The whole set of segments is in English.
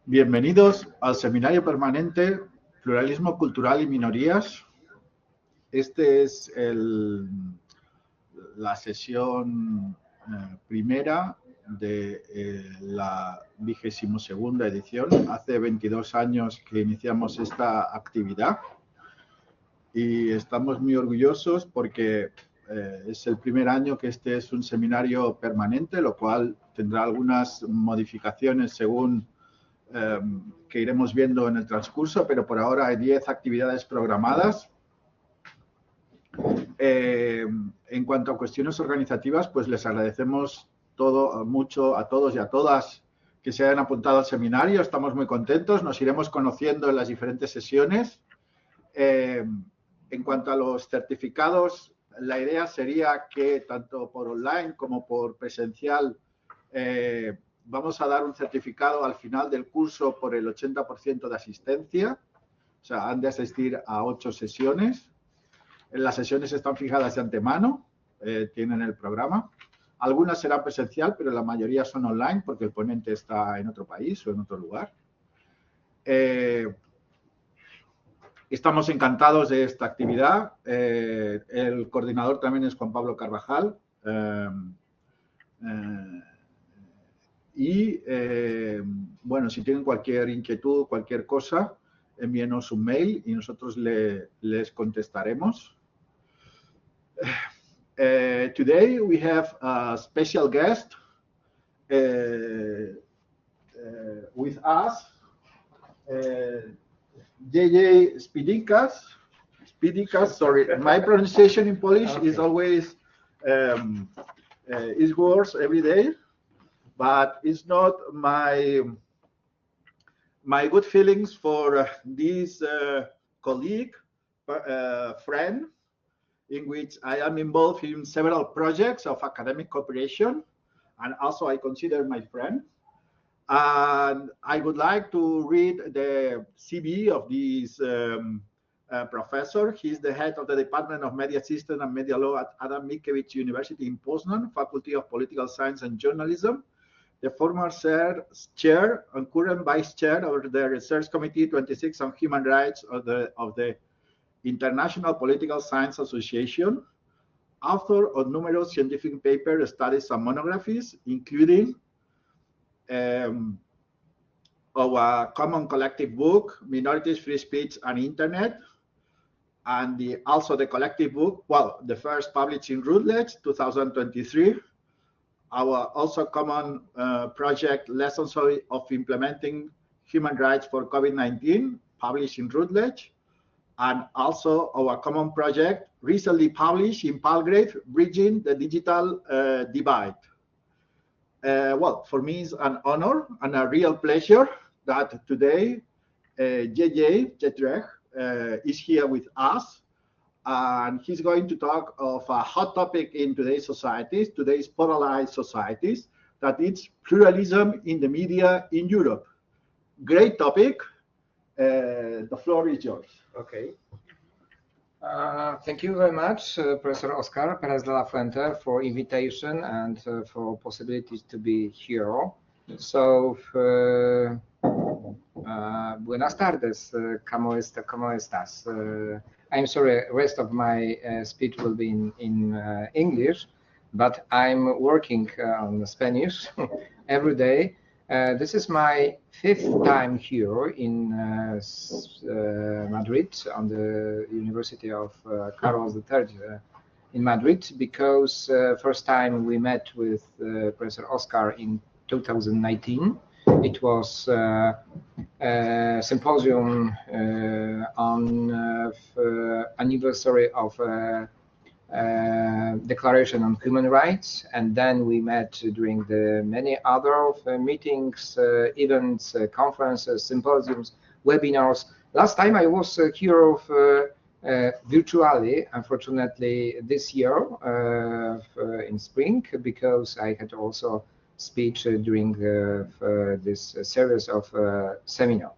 Bienvenidos al Seminario Permanente Pluralismo Cultural y Minorías. Este es la sesión primera de la 22ª edición. Hace 22 años que iniciamos esta actividad y estamos muy orgullosos porque es el primer año que este es un seminario permanente, lo cual tendrá algunas modificaciones según que iremos viendo en el transcurso, pero por ahora hay 10 actividades programadas. En cuanto a cuestiones organizativas, pues les agradecemos mucho a todos y a todas que se hayan apuntado al seminario. Estamos muy contentos, nos iremos conociendo en las diferentes sesiones. En cuanto a los certificados, la idea sería que tanto por online como por presencial vamos a dar un certificado al final del curso por el 80% de asistencia. O sea, han de asistir a 8 sesiones. Las sesiones están fijadas de antemano, tienen el programa. Algunas serán presencial, pero la mayoría son online porque el ponente está en otro país o en otro lugar. Estamos encantados de esta actividad. El coordinador también es Juan Pablo Carvajal. Bueno, si tienen cualquier inquietud, cualquier cosa, envíenos un mail y nosotros les contestaremos. Today we have a special guest with us, Jedrzej Skrzypczak. Sorry, my pronunciation in Polish is always is worse every day. But it's not my good feelings for this colleague, friend, in which I am involved in several projects of academic cooperation, and also I consider my friend. And I would like to read the CV of this professor. He's the head of the Department of Media Systems and Media Law at Mickiewicz University in Poznan, Faculty of Political Science and Journalism. The former chair and current vice chair of the Research Committee 26 on Human Rights of the International Political Science Association, author of numerous scientific papers, studies, and monographs, including our common collective book, Minorities, Free Speech, and Internet, and also the collective book, well, the first published in Routledge, 2023. Our also common project, Lessons of Implementing Human Rights for COVID-19, published in Routledge, and also our common project, recently published in Palgrave, Bridging the Digital Divide. Well, for me, it's an honor and a real pleasure that today Jedrzej Skrzypczak is here with us. And he's going to talk of a hot topic in today's societies, today's polarized societies, that it's pluralism in the media in Europe. Great topic. The floor is yours. Okay. Thank you very much, Professor Oscar Pérez de la Fuente, for invitation and for possibility to be here. So, buenas tardes. ¿Cómo estás? I'm sorry, rest of my speech will be in English, but I'm working on Spanish every day. This is my 5th time here in Madrid, on the University of Carlos III in Madrid, because first time we met with Professor Oscar in 2019. It was a symposium on anniversary of Declaration on Human Rights, and then we met during the many other meetings, events, conferences, symposiums, webinars. Last time I was here virtually, unfortunately, this year in spring, because I had also speech during this series of seminar.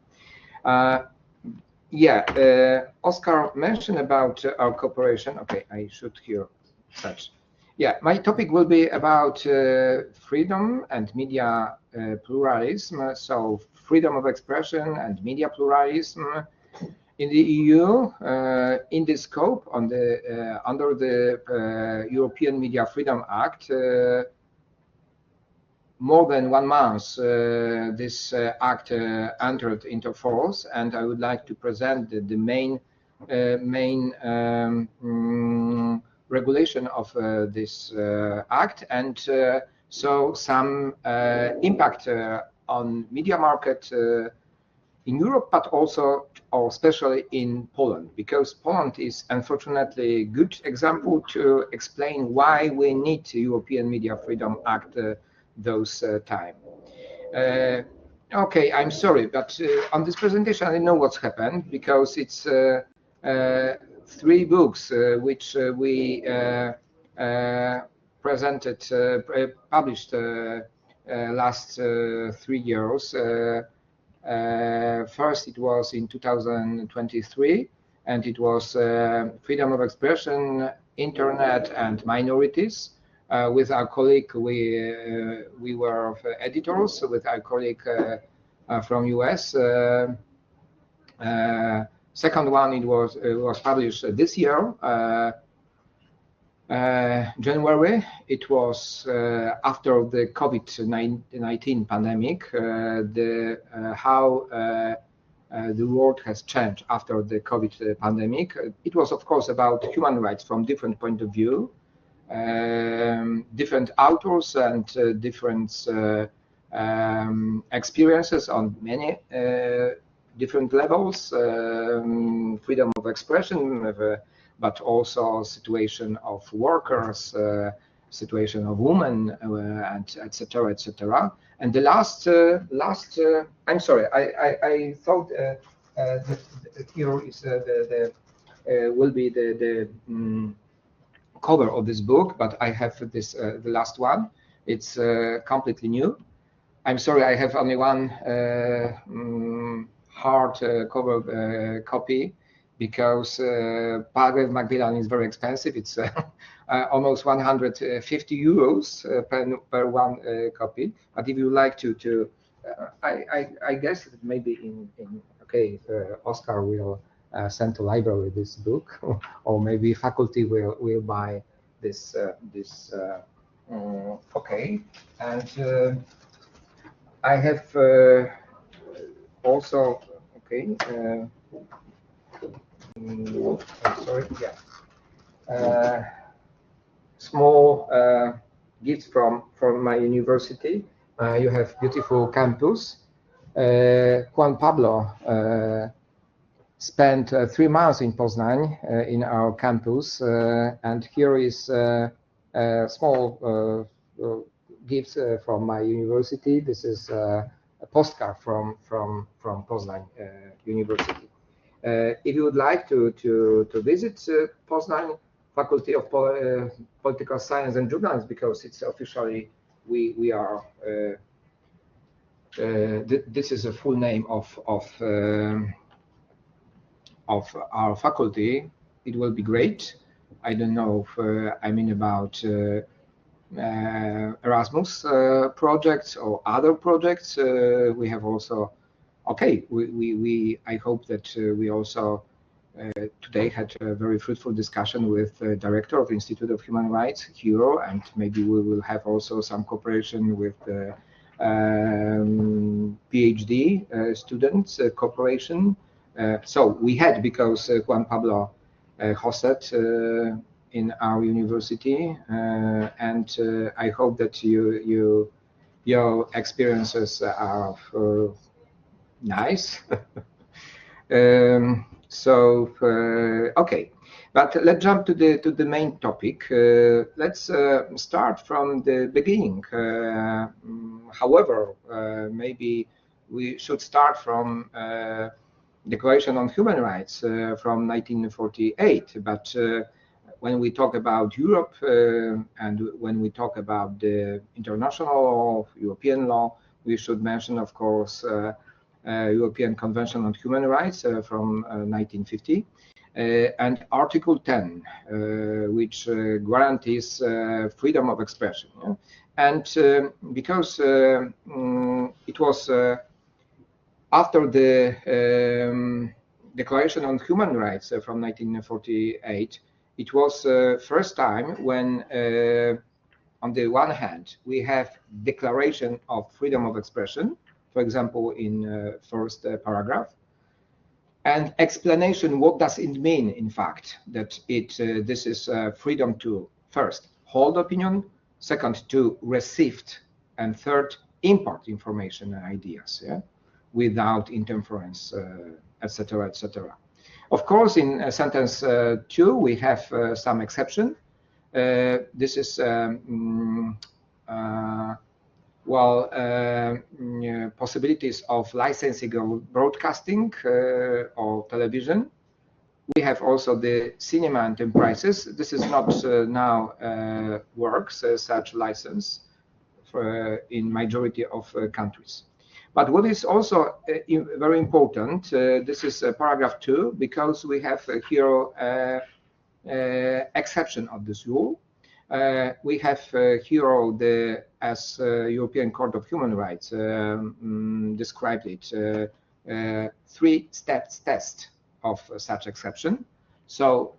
Oscar mentioned about our cooperation. Okay, I should hear such. Yeah, my topic will be about freedom and media pluralism. So freedom of expression and media pluralism in the EU, in the scope on the under the European Media Freedom Act. More than 1 month this act entered into force, and I would like to present the main regulation of this act, and so some impact on media market in Europe, but also or especially in Poland, because Poland is unfortunately a good example to explain why we need European Media Freedom Act those time. Okay, I'm sorry, but on this presentation I don't know what's happened, because it's 3 books which we presented, published last 3 years. First it was in 2023, and it was freedom of expression, internet and minorities. With our colleague, we were editors with our colleague from US. Second one, it was published this year, January. It was after the COVID-19 pandemic, how the world has changed after the COVID pandemic. It was, of course, about human rights from different point of view. Different authors and different experiences on many different levels, freedom of expression, but also situation of workers, situation of women, and etc., etc. And the last, I'm sorry, I thought that here is will be the cover of this book, but I have this the last one. It's completely new. I'm sorry, I have only one hard cover copy, because Palgrave Macmillan is very expensive. It's almost 150 euros per one copy. But if you like to I guess that maybe in okay, Oscar will send to library this book, or maybe faculty will buy this okay. And I have also okay. Sorry, yeah. Small gifts from my university. You have beautiful campus. Juan Pablo spent 3 months in Poznan in our campus, and here is a small gifts from my university. This is a postcard from Poznan University. If you would like to visit Poznan Faculty of Political Science and Journalism, because it's officially we are this is a full name of our faculty, it will be great. I don't know if I mean about Erasmus projects or other projects. We have also, okay, I hope that we also today had a very fruitful discussion with the director of Institute of Human Rights here, and maybe we will have also some cooperation with the PhD students cooperation. So we had, because Juan Pablo hosted in our university, and I hope that your experiences are nice. So okay, but let's jump to the main topic. Let's start from the beginning. However, maybe we should start from Declaration on Human Rights from 1948. But when we talk about Europe and when we talk about the international law, European law, we should mention, of course, European Convention on Human Rights from 1950. and Article 10, which guarantees freedom of expression. Yeah? And because it was after the Declaration on Human Rights from 1948, it was first time when, on the one hand, we have declaration of freedom of expression, for example, in first paragraph, and explanation what does it mean, in fact, that this is freedom to first hold opinion, second to receive, and third impart information and ideas, yeah, without interference, etc., etc. Of course, in sentence 2, we have some exception. This is possibilities of licensing of broadcasting or television. We have also the cinema enterprises. This is not now works such license in majority of countries. But what is also very important, this is paragraph 2, because we have here exception of this rule. We have here as European Court of Human Rights described it, 3-step test of such exception. So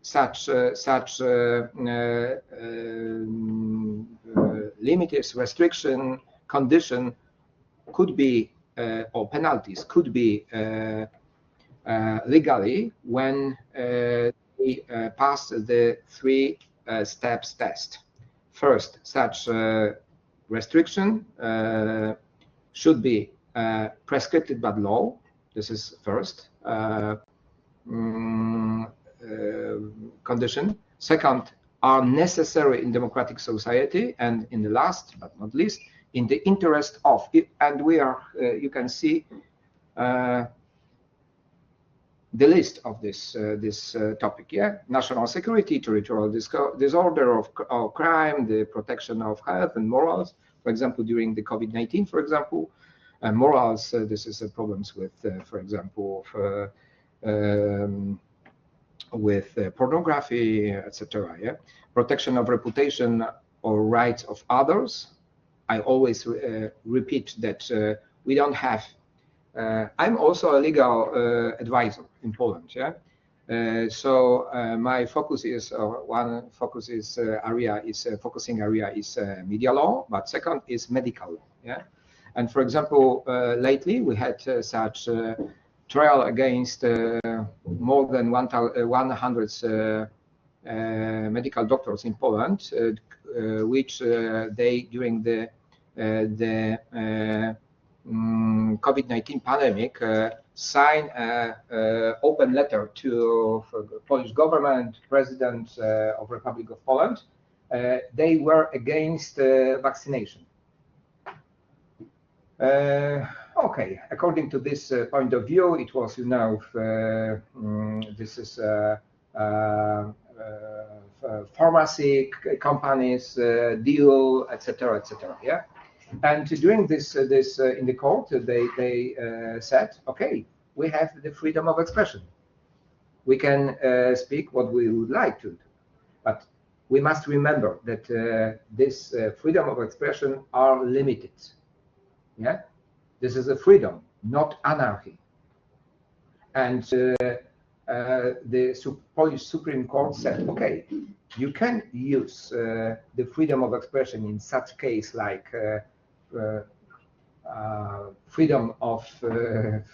such limits, restriction, condition could be or penalties could be legally when we pass the 3 steps test. First, such restriction should be prescribed by law. This is first condition. Second, are necessary in democratic society, and in the last but not least, in the interest of. And we are, you can see the list of this topic, yeah, national security, territorial disorder of crime, the protection of health and morals. For example, during the COVID-19, for example, morals. This is problems with, for example, with pornography, etc. Yeah, protection of reputation or rights of others. I always repeat that we don't have. I'm also a legal advisor in Poland. Yeah, so my focus is one focus is focusing area is media law, but second is medical law. Yeah, and for example, lately we had such trial against more than 100 medical doctors in Poland, which they during the COVID-19 pandemic signed an open letter to the Polish government, President of Republic of Poland. They were against vaccination. Okay, according to this point of view, it was, you know, this is pharmacy companies deal, etc., etc. Yeah, and during this in the court, they said, okay, we have the freedom of expression. We can speak what we would like to, but we must remember that this freedom of expression are limited. Yeah, this is a freedom, not anarchy. And the Polish Supreme Court said, okay, you can use the freedom of expression in such case like freedom of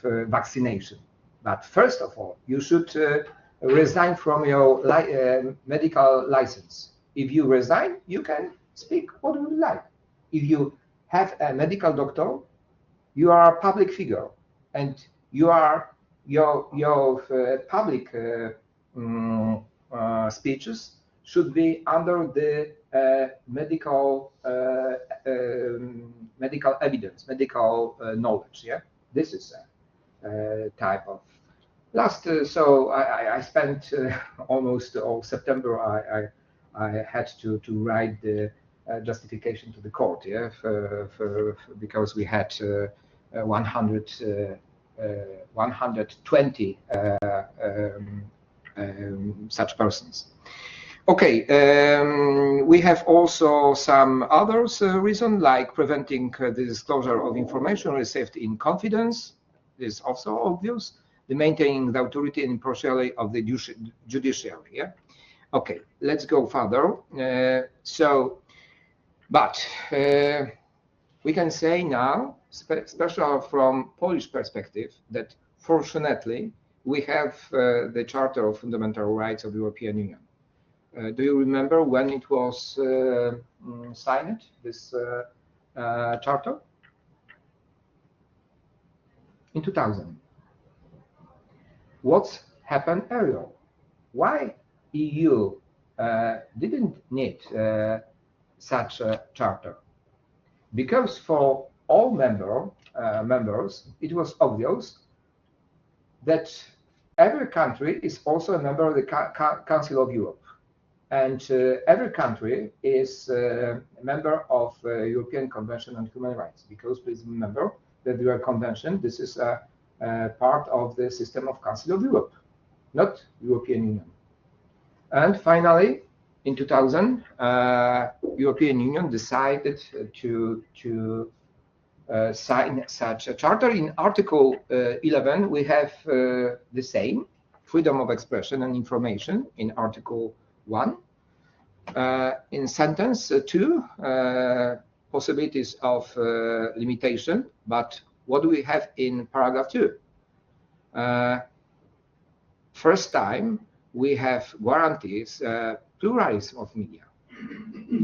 vaccination. But first of all, you should resign from your medical license. If you resign, you can speak what you would like. If you have a medical doctor, you are a public figure, and you are your public speeches should be under the medical evidence, medical knowledge. Yeah, this is a type of last. So I spent almost all September. I had to write the justification to the court. Yeah, because we had 100 120 such persons. Okay, we have also some others reasons, like preventing the disclosure of information received in confidence. This is also obvious. The maintaining the authority and impartiality of the judiciary. Yeah. Okay, let's go further. We can say now, especially from Polish perspective, that fortunately we have the Charter of Fundamental Rights of the European Union. Do you remember when it was signed, this charter? In 2000. What's happened earlier? Why EU didn't need such a charter? Because for all members, it was obvious that every country is also a member of the Council of Europe. And every country is a member of European Convention on Human Rights, because please remember that the European Convention, this is a part of the system of Council of Europe, not European Union. And finally, in 2000, European Union decided to sign such a charter. In Article 11, we have the same, freedom of expression and information in Article 1. In sentence 2, possibilities of limitation, but what do we have in paragraph 2? First time we have guarantees pluralism of media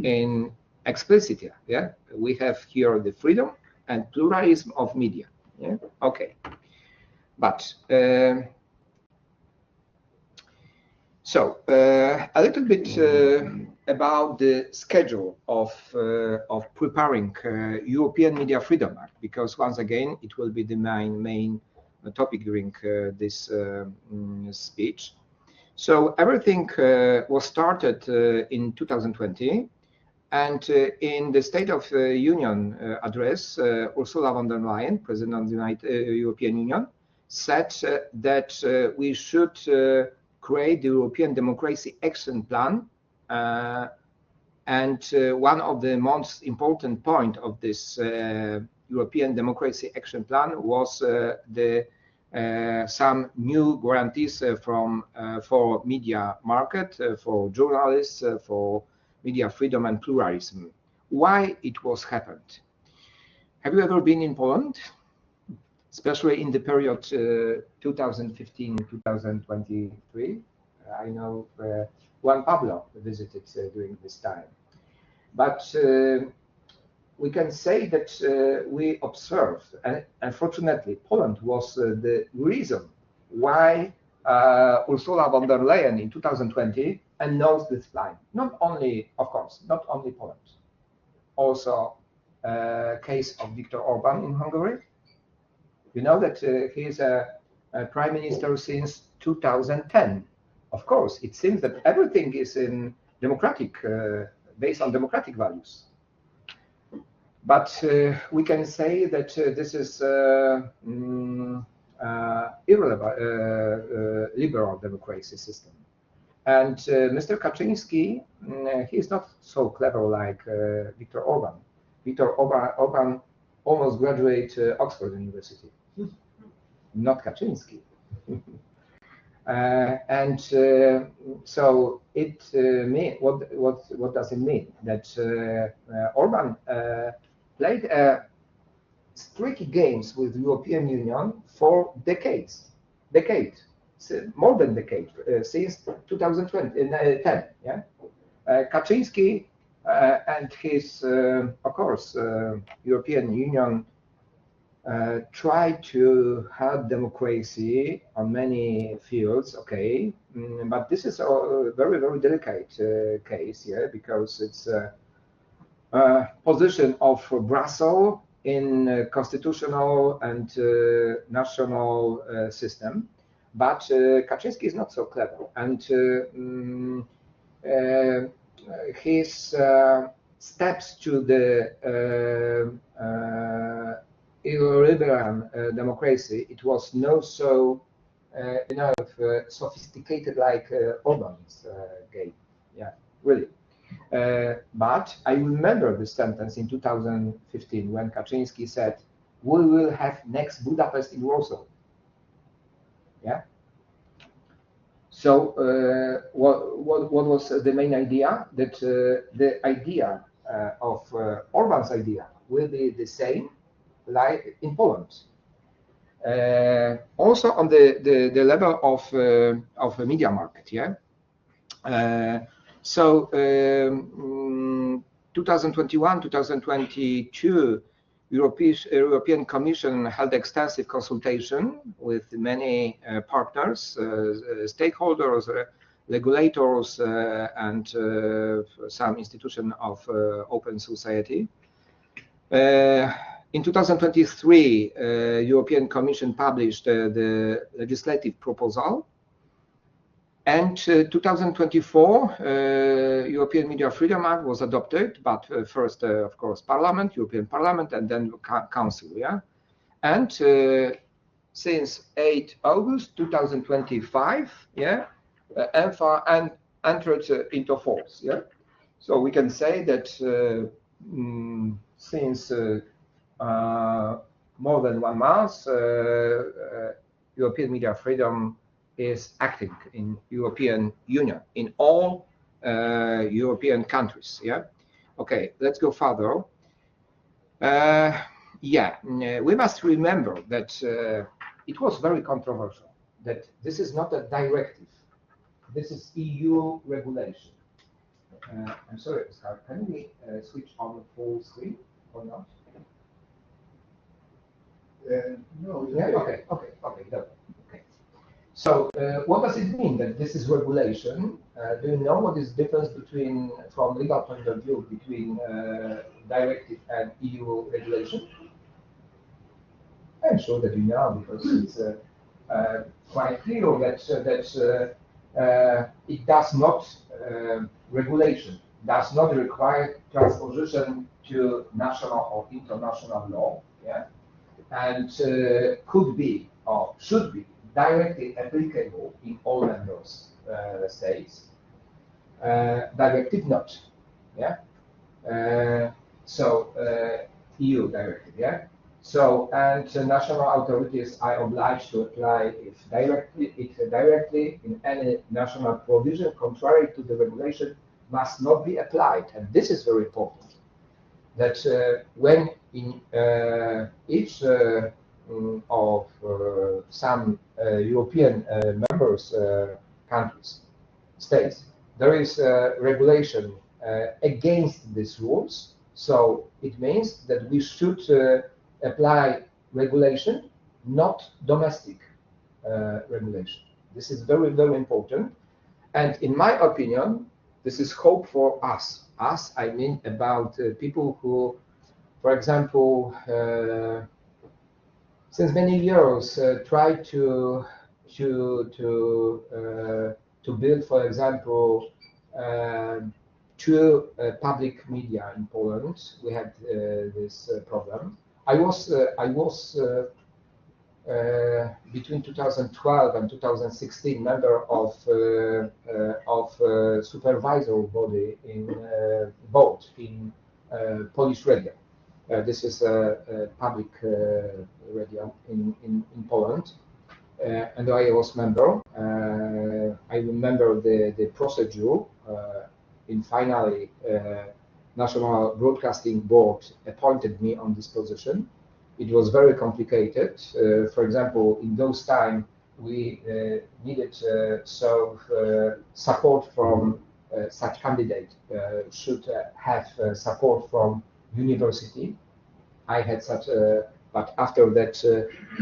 in explicit. Yeah, we have here the freedom and pluralism of media. Yeah, okay, but a little bit about the schedule of preparing European Media Freedom Act, because once again it will be the main topic during this speech. So everything was started in 2020, and in the State of the Union address, Ursula von der Leyen, President of the European Union, said that we should create the European Democracy Action Plan, and one of the most important points of this European Democracy Action Plan was some new guarantees for media market, for journalists, for media freedom and pluralism. Why it was happened? Have you ever been in Poland? Especially in the period 2015-2023. I know Juan Pablo visited during this time. But we can say that we observed, and unfortunately, Poland was the reason why Ursula von der Leyen in 2020 announced this plan. Not only, of course, not only Poland. Also, case of Viktor Orban in Hungary. You know that he is a prime minister since 2010. Of course, it seems that everything is in democratic, based on democratic values. But we can say that this is liberal democracy system. And Mr. Kaczynski, he is not so clever like Viktor Orban. Viktor Orban almost graduated Oxford University, not Kaczynski. So it mean what does it mean? That Orban played tricky games with the European Union for decades, more than decade, since 2010. Yeah, Kaczynski and his, of course, European Union tried to help democracy on many fields. Okay, but this is a very, very delicate case, yeah, because it's a position of Brussels in constitutional and national system. But Kaczynski is not so clever, and his steps to the liberal democracy, it was not so sophisticated like Orban's game. Yeah, really. But I remember the sentence in 2015 when Kaczynski said, "We will have next Budapest in Warsaw." Yeah. So what was the main idea? That the idea of Orban's idea will be the same like in Poland. Also on the level of a media market, yeah. So 2021, 2022, European Commission held extensive consultation with many partners, stakeholders, regulators, and some institution of open society. In 2023, European Commission published the legislative proposal, and 2024, European Media Freedom Act was adopted, but first, of course, Parliament, European Parliament, and then Council, yeah? And since 8 August 2025, yeah, ENFA entered into force, yeah? So we can say that since more than 1 month, European media freedom is acting in European Union, in all European countries, yeah? Okay, let's go further. Yeah, we must remember that it was very controversial, that this is not a directive, this is EU regulation. I'm sorry, Oscar, can we switch on the full screen or not? No. Yeah, okay. So what does it mean that this is regulation? Do you know what is the difference between, from legal point of view, between directive and EU regulation? I'm sure that you know, because it's quite clear that it does not, regulation does not require transposition to national or international law, yeah? And could be or should be directly applicable in all member states. Directive not, yeah. So EU directive, yeah. So and national authorities are obliged to apply it directly in any national provision contrary to the regulation must not be applied, and this is very important. That when in each of some European members countries, states, there is a regulation against these rules. So it means that we should apply regulation, not domestic regulation. This is very, very important. And in my opinion, this is hope for us. Us, I mean about people who, for example, since many years try to build, for example, two public media in Poland. We had this problem. I was between 2012 and 2016 member of supervisor body in board in Polish radio. This is a public radio in Poland, and I was member. I remember the procedure. In finally, National Broadcasting Board appointed me on this position. It was very complicated. For example, in those times, we needed support from such candidate should have support from university. I had such, but after that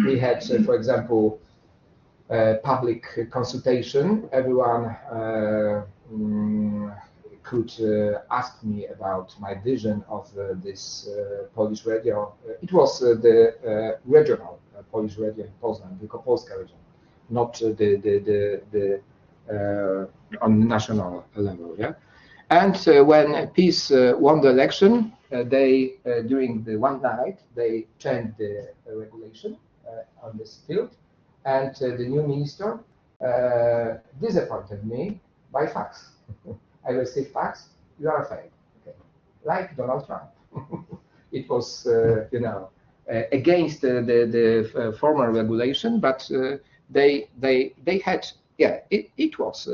we had, for example, public consultation. Everyone could ask me about my vision of this Polish radio. It was the regional Polish radio in Poznan, the Polska region, not the on national level. Yeah, and when PiS won the election, they during the one night they changed the regulation on this field, and the new minister disappointed me by fax. I received fax. You are a fake, okay. Like Donald Trump. It was you know, against the former regulation, but they had, yeah, it was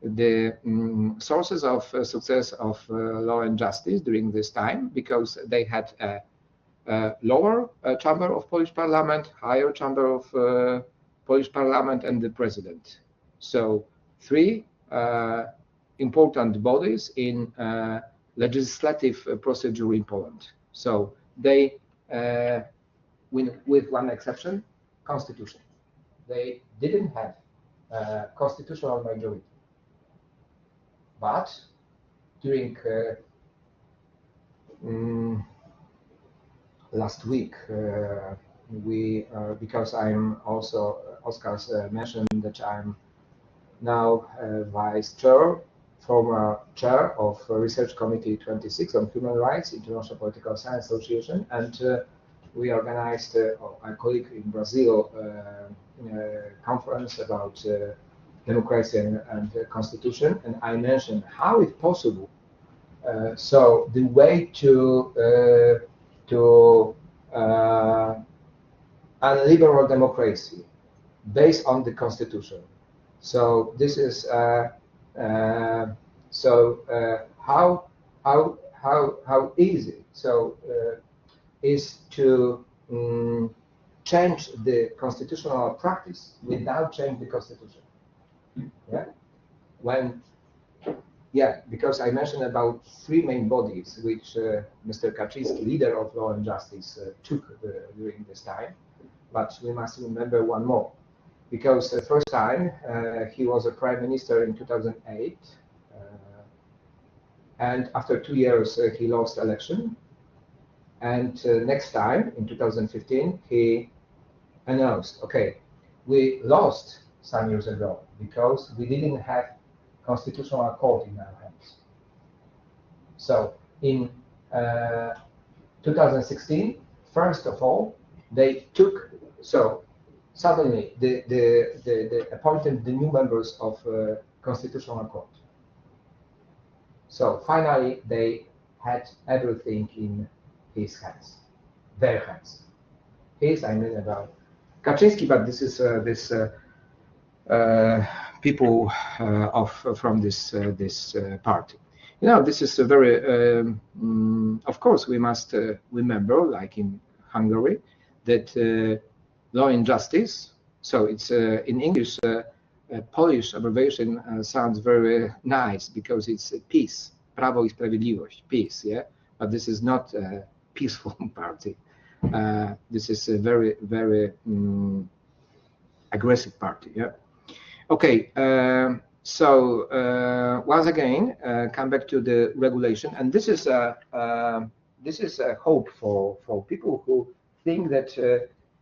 the sources of success of law and justice during this time, because they had a lower chamber of Polish parliament, higher chamber of Polish parliament, and the president. So three important bodies in legislative procedure in Poland. So they, with one exception, constitution. They didn't have constitutional majority. But during last week, we, because I'm also, Oscar's mentioned that I'm now vice chair, former chair of Research Committee 26 on Human Rights, International Political Science Association, and we organized a colleague in Brazil conference about democracy and constitution, and I mentioned how it's possible. So the way to a liberal democracy based on the constitution. So this is how easy so is to change the constitutional practice without changing the constitution. Yeah, because I mentioned about three main bodies which Mr. Kaczyński, leader of Law and Justice, took during this time, but we must remember one more, because the first time he was a prime minister in 2008, and after 2 years he lost election, and next time in 2015 he announced, okay, we lost some years ago because we didn't have constitutional court in our hands. So in 2016, first of all, they took, so suddenly the appointed the new members of constitutional court. So finally they had everything in his hands, their hands. His, I mean about Kaczyński, but this is people from this party. You know, this is a very, of course, we must remember, like in Hungary, that law and justice, so it's in English, Polish abbreviation sounds very nice because it's peace, prawo i sprawiedliwość, peace, yeah? But this is not a peaceful party. This is a very, very aggressive party, yeah? Okay, so once again, come back to the regulation, and this is a hope for people who think that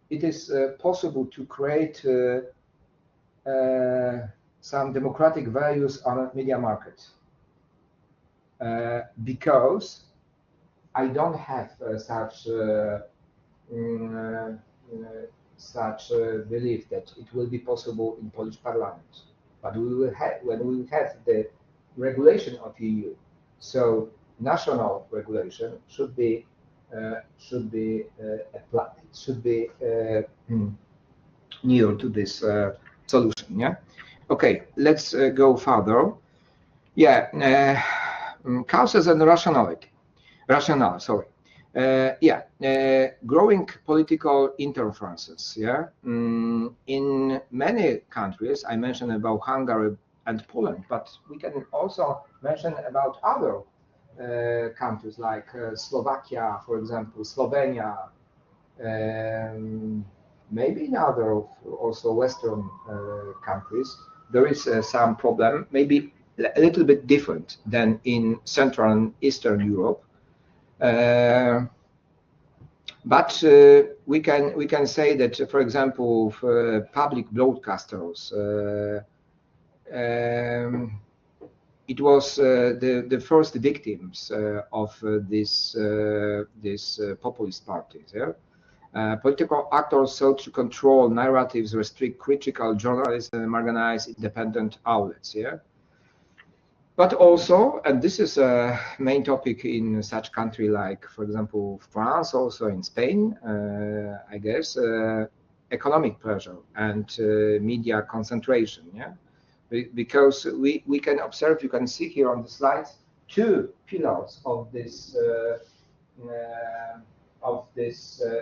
it is possible to create some democratic values on a media market, because I don't have such belief that it will be possible in Polish Parliament, but we will have, when we have the regulation of EU, so national regulation should be near to this solution. Yeah. Okay. Let's go further. Yeah. Causes and rationale. Sorry. Growing political interferences. Yeah, in many countries, I mentioned about Hungary and Poland, but we can also mention about other countries like Slovakia, for example, Slovenia, maybe in other also Western countries. There is some problem, maybe a little bit different than in Central and Eastern Europe. But we can say that, for example, for public broadcasters, it was the first victims of this populist parties. Yeah? Political actors sought to control narratives, restrict critical journalism, and marginalize independent outlets. Yeah, but also, and this is a main topic in such country like, for example, France, also in Spain, I guess, economic pressure and media concentration. Yeah, because we can observe, you can see here on the slides, two pillars of this.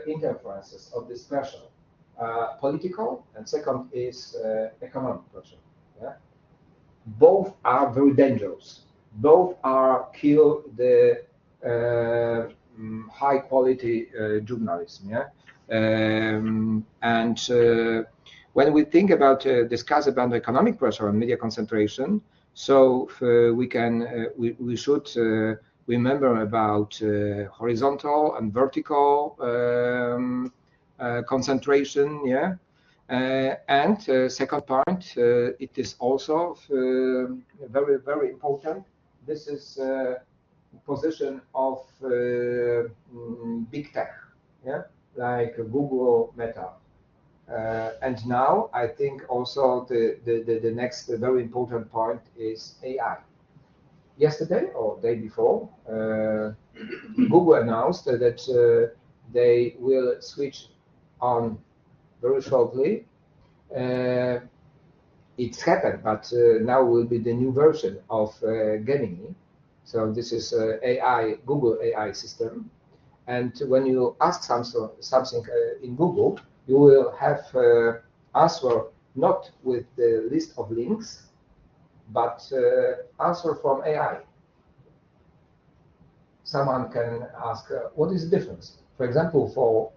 Interferences of this pressure, political, and second is economic pressure. Yeah? Both are very dangerous. Both are kill the high quality journalism. Yeah, and when we think about discuss about economic pressure and media concentration, so we can we should. Remember about horizontal and vertical concentration, yeah. And second point, it is also very, very important. This is position of big tech, yeah, like Google, Meta. And now I think also the next very important point is AI. Yesterday or day before, Google announced that they will switch on very shortly. It's happened, but now will be the new version of Gemini. So this is AI, Google AI system. And when you ask something in Google, you will have answer not with the list of links, but answer from AI. Someone can ask, what is the difference? For example, for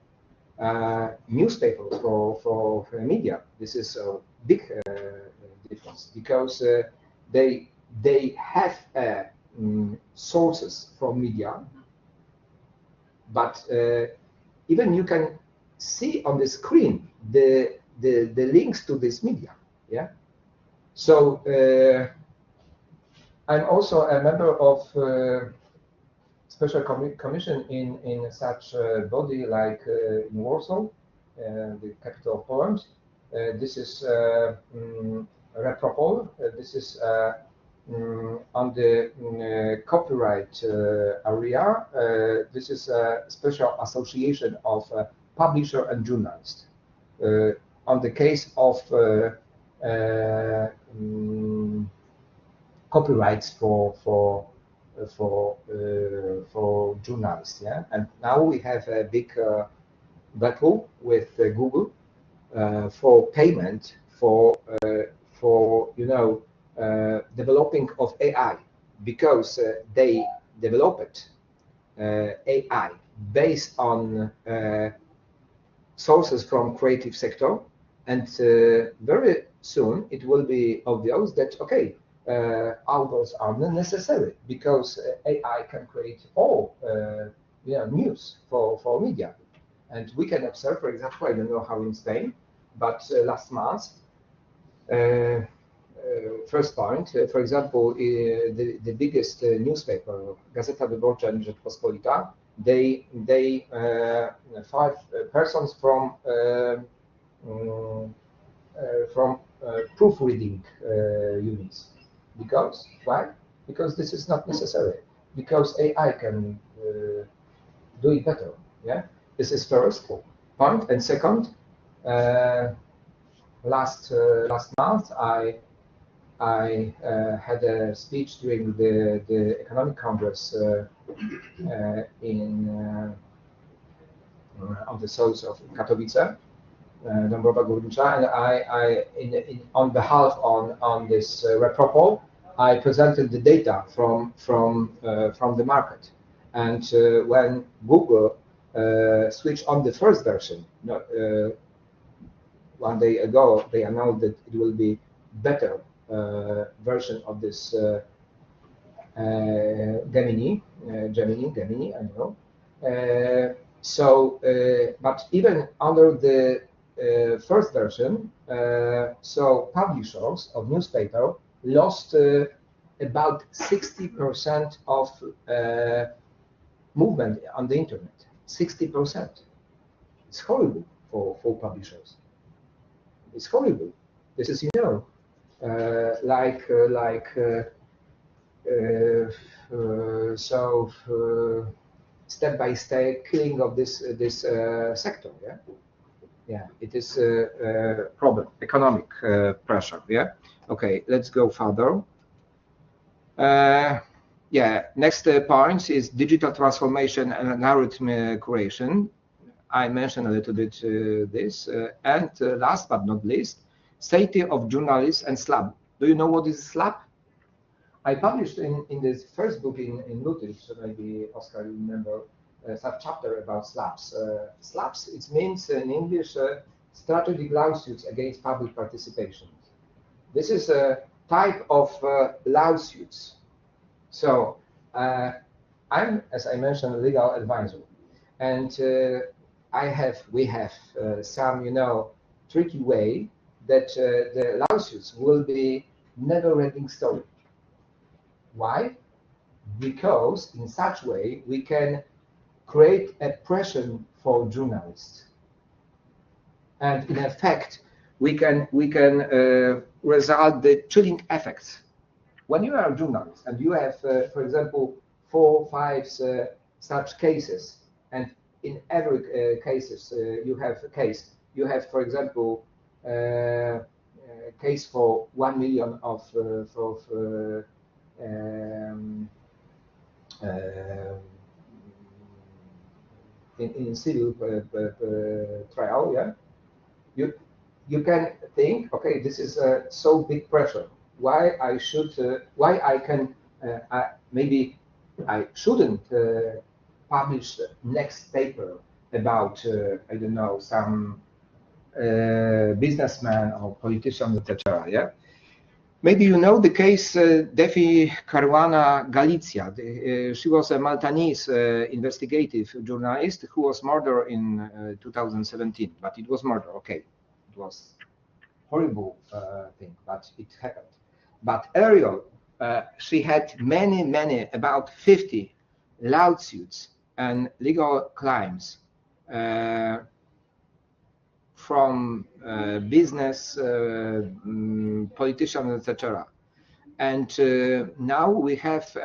newspapers, for media, this is a big difference because they have sources from media, but even you can see on the screen the links to this media. Yeah. So I'm also a member of special commission in such a body like in Warsaw, the capital of Poland. This is Repropol. This is on the copyright area. This is a special association of publisher and journalist. On the case of copyrights for journalists, yeah. And now we have a big battle with Google for payment for developing of AI, because they developed AI based on sources from creative sector, and very soon it will be obvious that okay, authors are not necessary because AI can create all news for media. And we can observe, for example, I don't know how in Spain, but last month, first point, for example, the biggest newspaper, Gazeta Wyborcza and Rzeczpospolita, they 5 persons from proofreading units. Because why? Because this is not necessary. Because AI can do it better. Yeah. This is first point, and second, last month I had a speech during the Economic Congress on the south of Katowice, Dąbrowa Górnicza, and I on behalf on this Repropol, I presented the data from the market, and when Google switched on the first version, one day ago, they announced that it will be better version of this Gemini, I don't know. But even under the first version, so publishers of newspaper lost about 60% of movement on the internet. 60%. It's horrible for publishers. It's horrible. This is, you know, step by step killing of this sector. Yeah, yeah. It is a problem. Economic pressure. Yeah. Okay. Let's go further. Yeah. Next point is digital transformation and narrative creation. I mentioned a little bit this. And last but not least, safety of journalists and SLAP. Do you know what is SLAP? I published in this first book in Routledge, so maybe Oscar you remember, such chapter about SLAPs. SLAPs, it means in English, strategic lawsuits against public participation. This is a type of lawsuits. So I'm, as I mentioned, a legal advisor, and we have some, you know, tricky way that the lawsuits will be never-ending story. Why? Because in such way we can create a pressure for journalists, and in effect we can result the chilling effects. When you are a journalist and you have, for example, 4 or 5 such cases, and in every cases you have a case. You have, for example, case for 1 million of in civil trial. Yeah, you can think, okay, this is so big pressure. Why I should? Why I can? Maybe I shouldn't publish the next paper about I don't know, some businessman or politician, etc. Yeah, maybe you know the case Defi Caruana Galizia. She was a Maltese investigative journalist who was murdered in 2017. But it was murder. Okay, it was horrible thing, but it happened. But Ariel, she had many, about 50 lawsuits and legal claims from business, politicians, etc. And now we have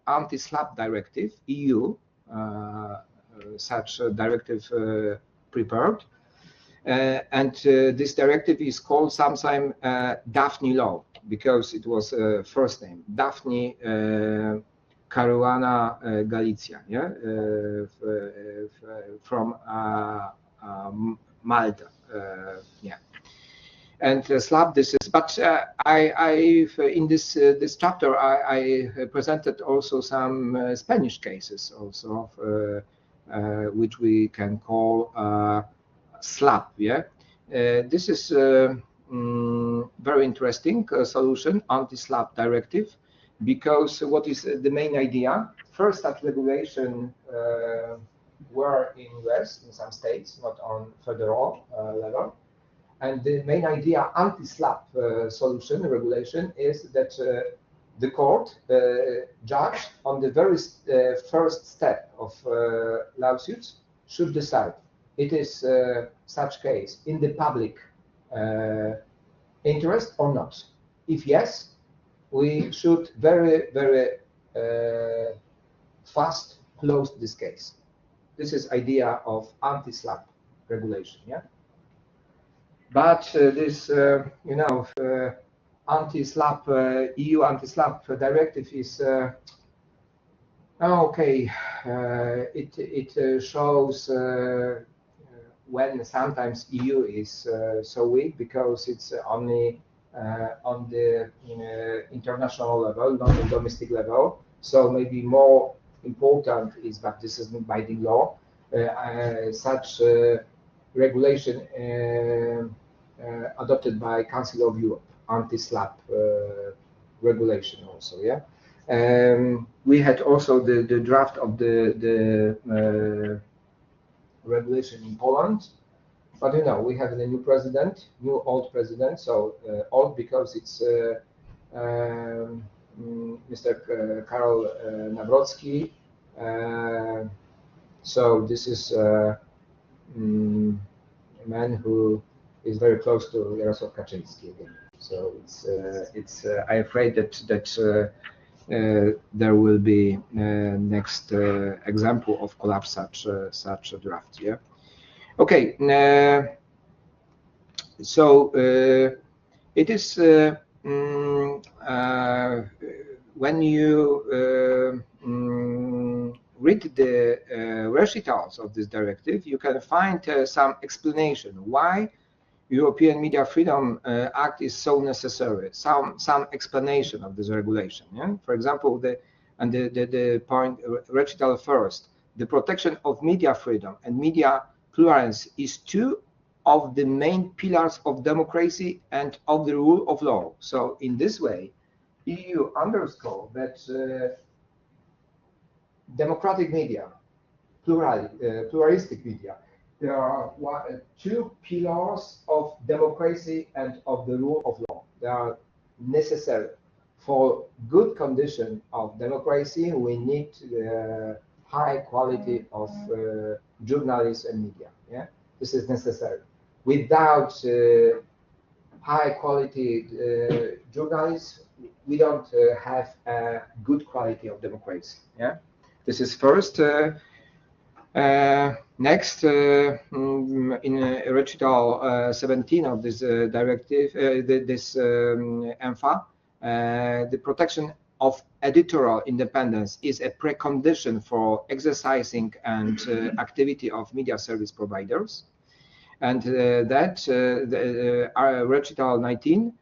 anti-SLAP directive, EU, such a directive prepared. And this directive is called sometimes Daphne Law, because it was first name, Daphne Caruana Galizia, yeah, from Malta, yeah. And SLAP, this is, but in this chapter I presented also some Spanish cases also, which we can call SLAP, yeah. This is very interesting solution, anti-SLAP directive, because what is the main idea? First, that regulation were in US in some states, not on federal level. And the main idea, anti-SLAP solution, regulation, is that the court, judge, on the very first step of lawsuits, should decide it is such case in the public interest or not. If yes, we should very fast close this case. This is idea of anti-SLAP regulation, yeah. But this, you know, anti-SLAP EU anti-SLAP directive is okay. It shows when sometimes EU is so weak because it's only on the international level, not on domestic level. So maybe more important is, but this is not binding law, such regulation adopted by Council of Europe, anti-SLAP regulation also, yeah. We had also the draft of the regulation in Poland, but you know, we have the new president, new old president, so old because it's Mr. Karol Nawrocki. So this is a man who is very close to Jarosław Kaczyński again. So I'm afraid that there will be next example of collapse such a draft. Yeah. Okay. So it is when you read the recitals of this directive, you can find some explanation why European Media Freedom Act is so necessary. Some explanation of this regulation. Yeah? For example, the point recital first, the protection of media freedom and media pluralism is two of the main pillars of democracy and of the rule of law. So in this way, EU underscore that democratic media, pluralistic media, there are two pillars of democracy and of the rule of law. They are necessary for good condition of democracy. We need high quality of journalists and media. Yeah, this is necessary. Without high quality journalists, we don't have a good quality of democracy. Yeah, this is first. Next, in recital 17 of this directive, this ENFA, the protection of editorial independence is a precondition for exercising and activity of media service providers. And recital 19,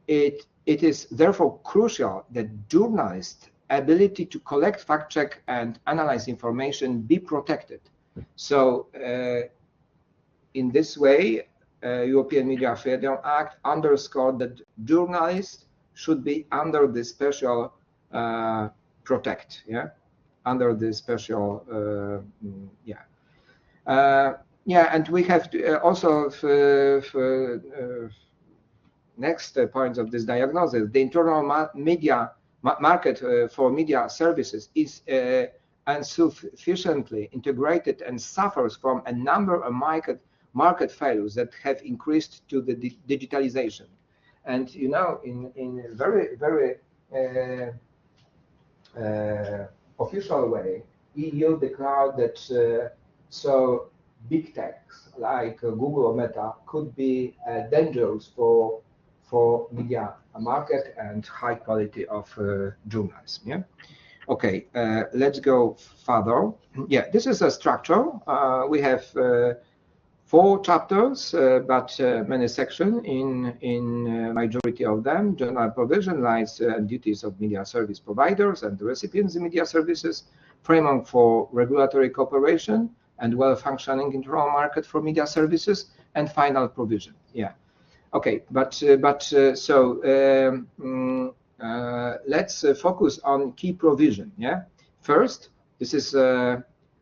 it is therefore crucial that journalists' ability to collect, fact check, and analyze information be protected. So in this way, European Media Freedom Act underscored that journalists should be under the special protect, yeah, under the special, and we have to, also next points of this diagnosis, the internal media market for media services is insufficiently integrated and suffers from a number of market failures that have increased to the digitalization. And you know, in very official way, EU declared that so big techs like Google or Meta could be dangerous for media market and high quality of journalism. Yeah. Okay, let's go further. Yeah, this is a structure. We have 4 chapters, but many sections in majority of them. General provision, rights and duties of media service providers and the recipients of media services, framework for regulatory cooperation and well-functioning internal market for media services, and final provision. Yeah. Okay, but let's focus on key provision. Yeah. First, this is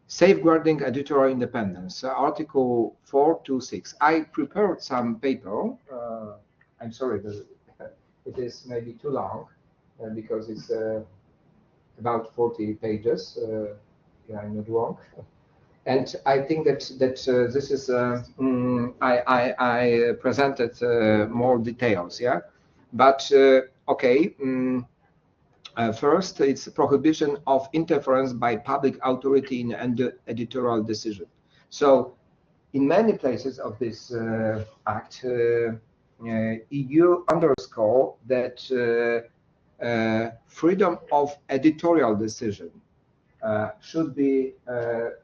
safeguarding editorial independence, Article 426. I prepared some paper. I'm sorry, it is maybe too long because it's about 40 pages. Yeah, I'm not wrong. And I think that this is I presented more details. Yeah, but okay. First, it's prohibition of interference by public authority in editorial decision. So, in many places of this act, EU underscore that freedom of editorial decision should be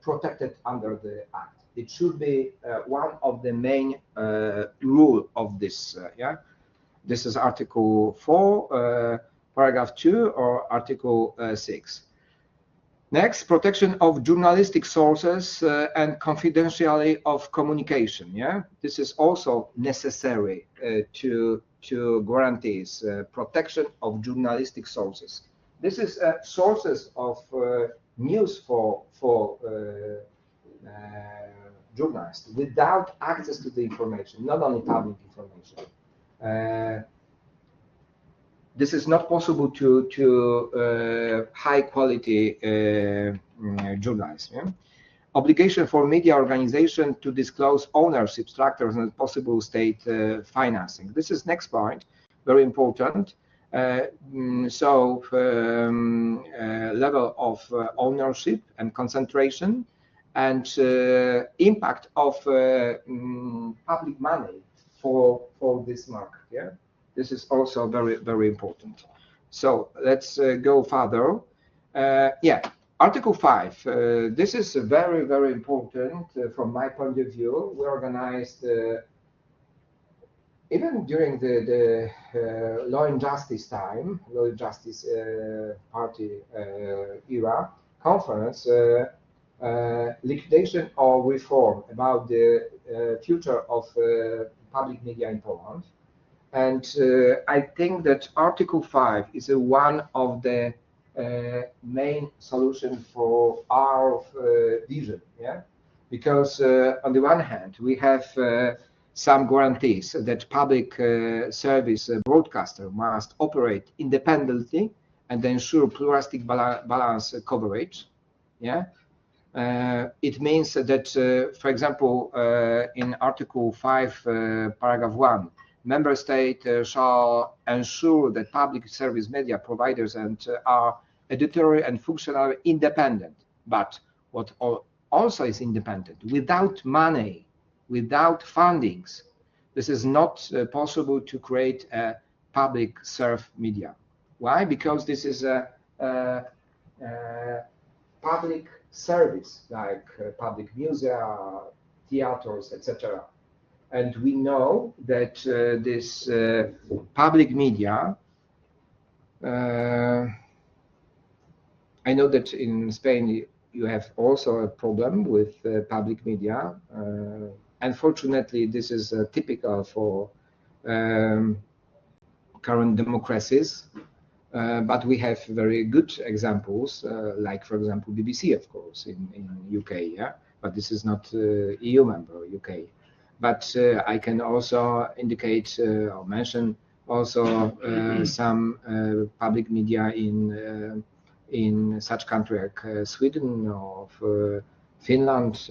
protected under the act. It should be one of the main rule of this. Yeah, this is Article 4. Paragraph 2 or Article 6. Next, protection of journalistic sources and confidentiality of communication. Yeah, this is also necessary to guarantee protection of journalistic sources. This is sources of news for journalists without access to the information, not only public information. this is not possible to high quality journalism. Yeah? Obligation for media organization to disclose ownership structures and possible state financing. This is next point, very important. Level of ownership and concentration, and impact of public money for this market. Yeah, this is also very important. So let's go further. Yeah, Article 5. This is very important from my point of view. We organized even during the Law and Justice time, Law and Justice Party era conference, liquidation or reform about the future of public media in Poland. And I think that Article 5 is one of the main solution for our vision, yeah? Because on the one hand, we have some guarantees that public service broadcaster must operate independently and ensure pluralistic balance coverage. Yeah, it means that, for example, in Article 5, paragraph 1, member state shall ensure that public service media providers and are editorial and functional independent, but what also is independent, without money, without fundings. This is not possible to create a public serve media. Why? Because this is a public service, like public musea, theaters, etc. And we know that this public media, I know that in Spain you have also a problem with public media. Unfortunately, this is typical for current democracies, but we have very good examples, like, for example, BBC, of course, in UK, yeah? But this is not EU member, UK. But I can also indicate or mention also some public media in such country like Sweden or Finland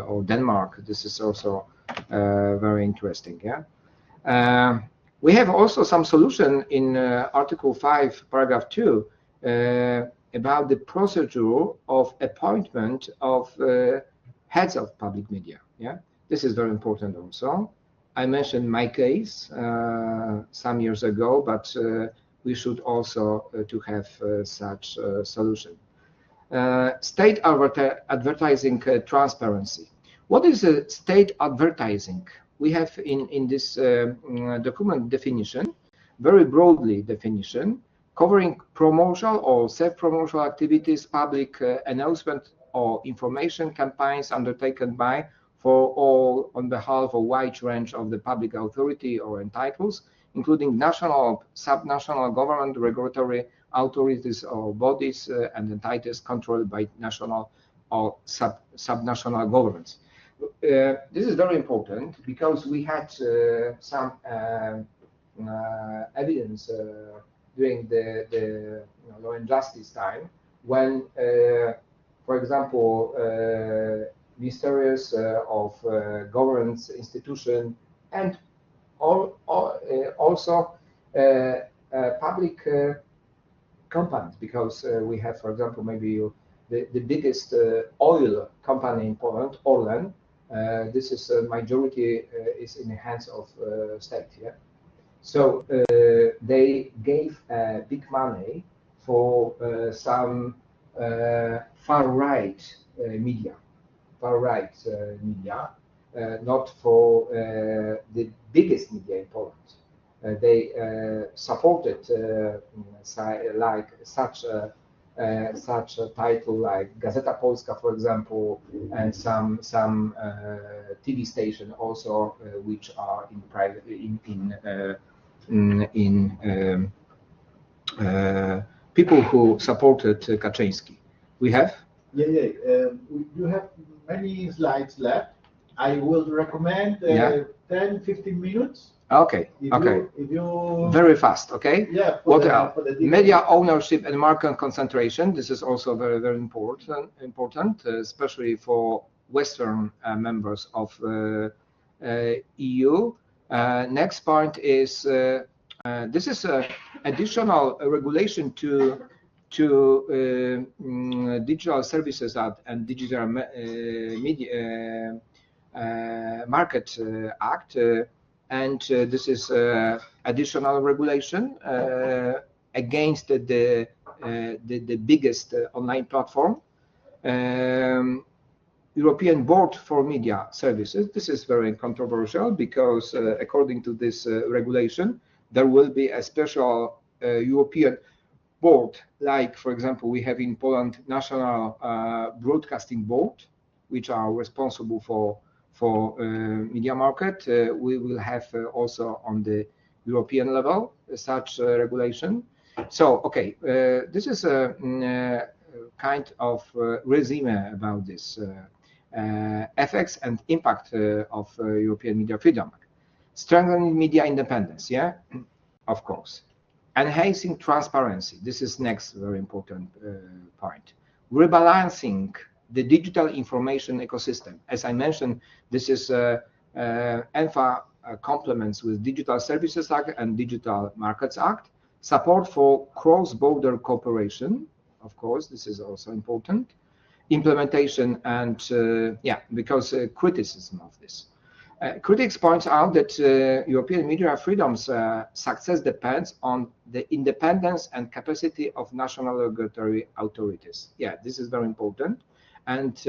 or Denmark. This is also very interesting. Yeah, we have also some solution in Article 5, paragraph 2 about the procedure of appointment of heads of public media. Yeah, this is very important also. I mentioned my case some years ago, but we should also to have such a solution. State advertising transparency. What is state advertising? We have in this document definition, very broadly definition, covering promotional or self-promotional activities, public announcement or information campaigns undertaken by, for all on behalf of a wide range of the public authority or entitles, including national or subnational government, regulatory authorities or bodies and entities controlled by national or subnational governments. This is very important because we had some evidence during the Law and Justice time when, for example, ministries of government institution and also public companies, because we have, for example, maybe the biggest oil company in Poland, Orlen. This is majority is in the hands of state. Yeah, so they gave big money for some far-right media, not for the biggest media in Poland. They supported like such a title like Gazeta Polska, for example, and some TV station also, which are in private people who supported Kaczyński. We have. You have many slides left. I will recommend 10-15 minutes Okay. If you very fast. Okay. Yeah. What else? Media ownership and market concentration. This is also very, very important, especially for Western members of EU. Next point is this is additional regulation to Digital Services Act and Digital Media Market Act, and this is additional regulation against the biggest online platform. European Board for Media Services. This is very controversial because according to this regulation, there will be a special European board, like, for example, we have in Poland National Broadcasting Board, which are responsible for media market. We will have also on the European level such regulation. So, okay, this is a kind of resume about this effects and impact of European media freedom. Strengthening media independence, yeah, of course. Enhancing transparency. This is next very important point. Rebalancing the digital information ecosystem. As I mentioned, this is ENFA complements with Digital Services Act and Digital Markets Act. Support for cross-border cooperation. Of course, this is also important. Implementation and yeah, because criticism of this. Critics point out that European media freedom's success depends on the independence and capacity of national regulatory authorities. Yeah, this is very important. And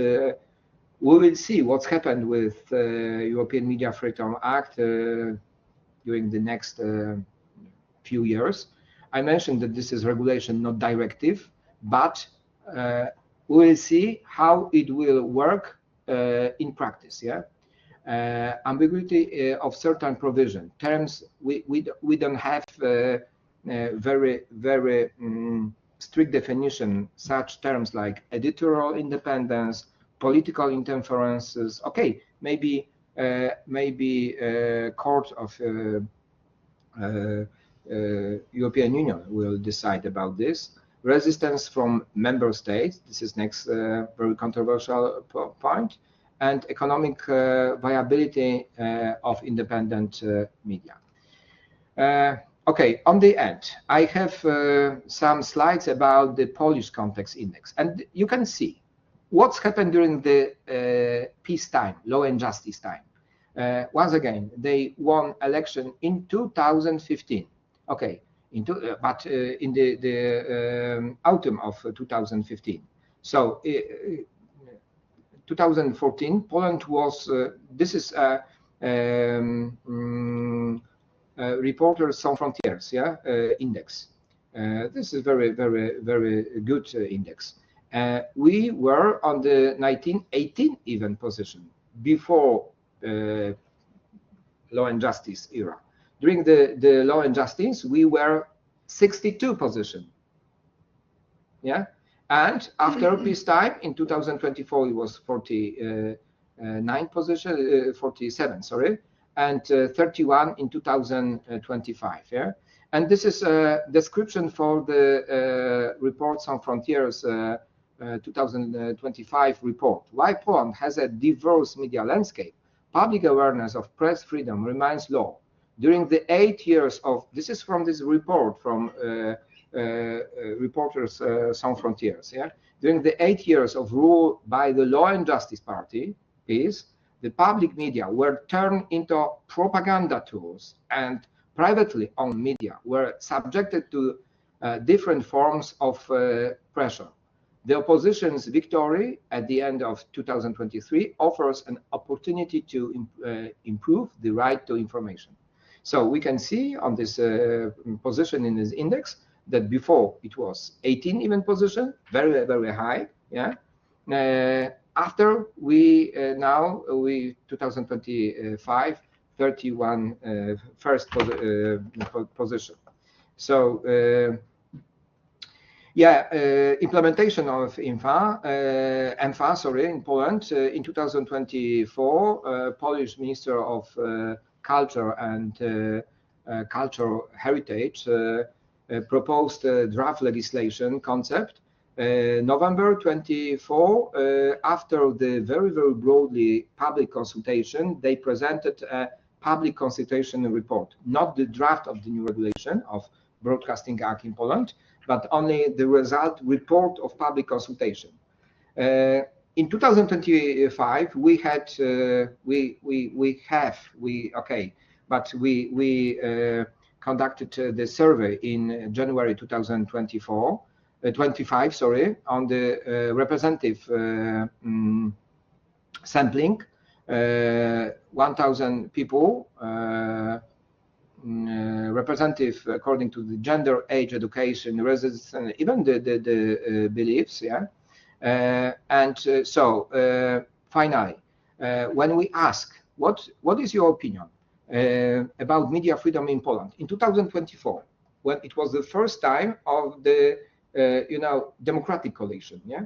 we will see what's happened with European Media Freedom Act during the next few years. I mentioned that this is regulation, not directive, but we will see how it will work in practice. Yeah. Ambiguity of certain provision terms. We don't have very strict definition. Such terms like editorial independence, political interferences. Okay, maybe court of European Union will decide about this. Resistance from member states. This is next very controversial point. And economic viability of independent media. Okay, on the end, I have some slides about the Polish Context Index. And you can see what's happened during the peace time, law and justice time. Once again, they won election in 2015. Okay, but in the autumn of 2015. So 2014, Poland was, this is Reporters Sans Frontières, yeah, index. This is very good index. We were on the 1918 even position before Law and Justice era. During the Law and Justice, we were 62 position. Yeah. And after peacetime in 2024, it was 47, sorry, and 31 in 2025. Yeah, and this is a description for the Reports on Frontiers 2025 report. Why Poland has a diverse media landscape, public awareness of press freedom remains low. During the 8 years of, this is from this report from Reporters Sans Frontières. Yeah, during the 8 years of rule by the Law and Justice Party, the public media were turned into propaganda tools, and privately owned media were subjected to different forms of pressure. The opposition's victory at the end of 2023 offers an opportunity to improve the right to information. So we can see on this position in this index that before it was 18 even position, very high. Yeah. After we now 2025 31 first position. So yeah, implementation of ENFA, sorry, in Poland in 2024. Polish Minister of Culture and Cultural Heritage proposed draft legislation concept. November 24, after the very broadly public consultation, they presented a public consultation report, not the draft of the new regulation of Broadcasting Act in Poland, but only the result report of public consultation. In 2025, we conducted the survey in January 2025, sorry, on the representative sampling, 1,000 people, representative according to the gender, age, education, residence, and even the beliefs, yeah. Finally, when we ask what is your opinion about media freedom in Poland in 2024, when it was the first time of the democratic coalition, yeah,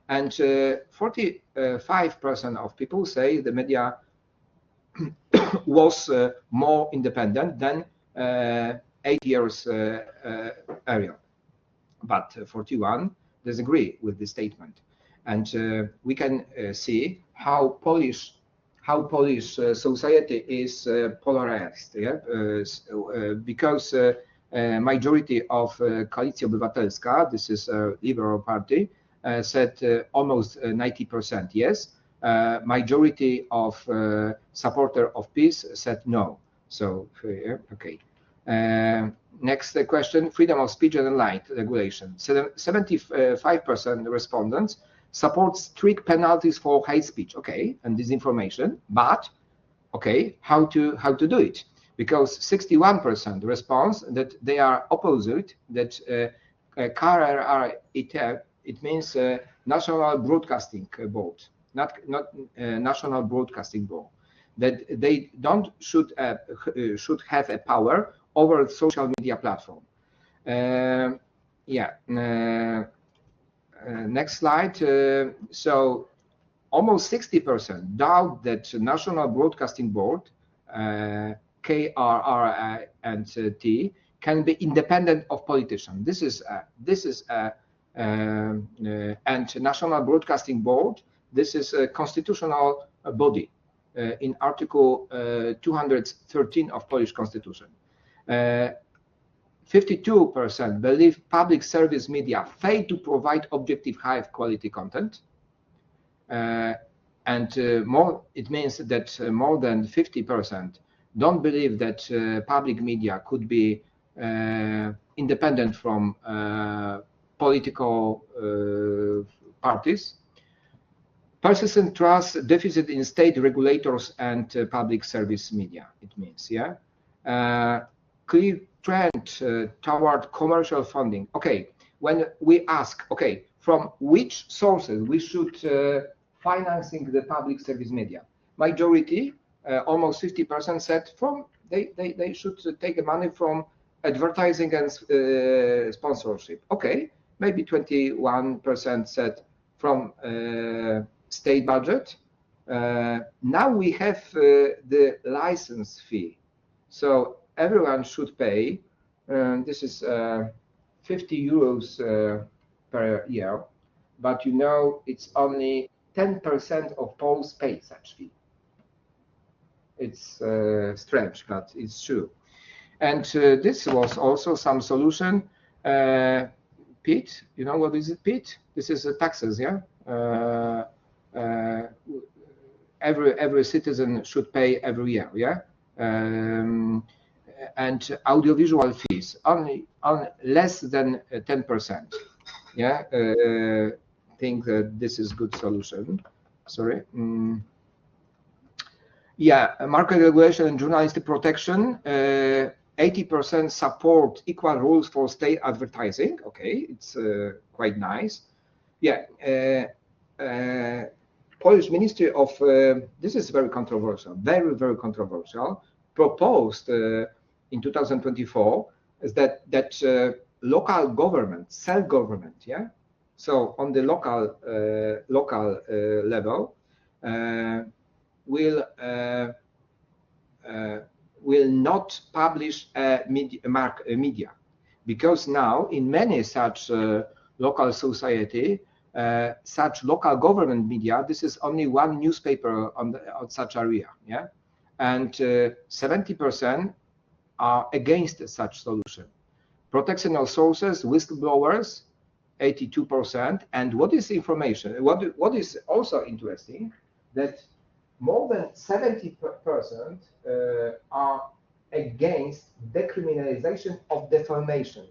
and 45% of people say the media was more independent than 8 years earlier, but 41 disagree with this statement, and we can see how Polish society is polarized, yeah? Because majority of Koalicja Obywatelska, this is a liberal party, said almost 90% yes. Majority of supporter of peace said no. So okay. Next question, freedom of speech and online regulation. 75% respondents support strict penalties for hate speech, okay, and disinformation, but okay, how to do it? Because 61% response that they are opposite, that KRR, it means National Broadcasting Board, not National Broadcasting Board, that they should have a power over social media platform. Next slide. So almost 60% doubt that National Broadcasting Board, KRR and T, can be independent of politicians. This is and National Broadcasting Board. This is a constitutional body in Article 213 of Polish Constitution. 52% believe public service media fail to provide objective, high quality content, and more. It means that more than 50% don't believe that public media could be independent from political parties. Persistent trust deficit in state regulators and public service media. It means, yeah. Clear trend toward commercial funding. Okay, when we ask, okay, from which sources we should financing the public service media, majority, almost 50% said from they should take the money from advertising and sponsorship. Okay, maybe 21% said from state budget. Now we have the license fee, so everyone should pay. This is 50 euros per year, but you know it's only 10% of Poles pay such fee. It's strange, but it's true. And this was also some solution. PIT, you know what is it, PIT? This is taxes, yeah? Every citizen should pay every year, yeah? And audiovisual fees only on less than 10%. Yeah, think that this is good solution. Sorry. Yeah, market regulation and journalistic protection. 80% support equal rules for state advertising. Okay, it's quite nice. Yeah, Polish Ministry of this is very controversial, very controversial. Proposed in 2024 is that local government, self-government, yeah. So on the local level, will will not publish a media, because now in many such local society, such local government media, this is only one newspaper on such area, yeah, and 70% are against such solution. Protection of sources, whistleblowers, 82%. And what is information? What is also interesting, that more than 70% are against decriminalization of defamation.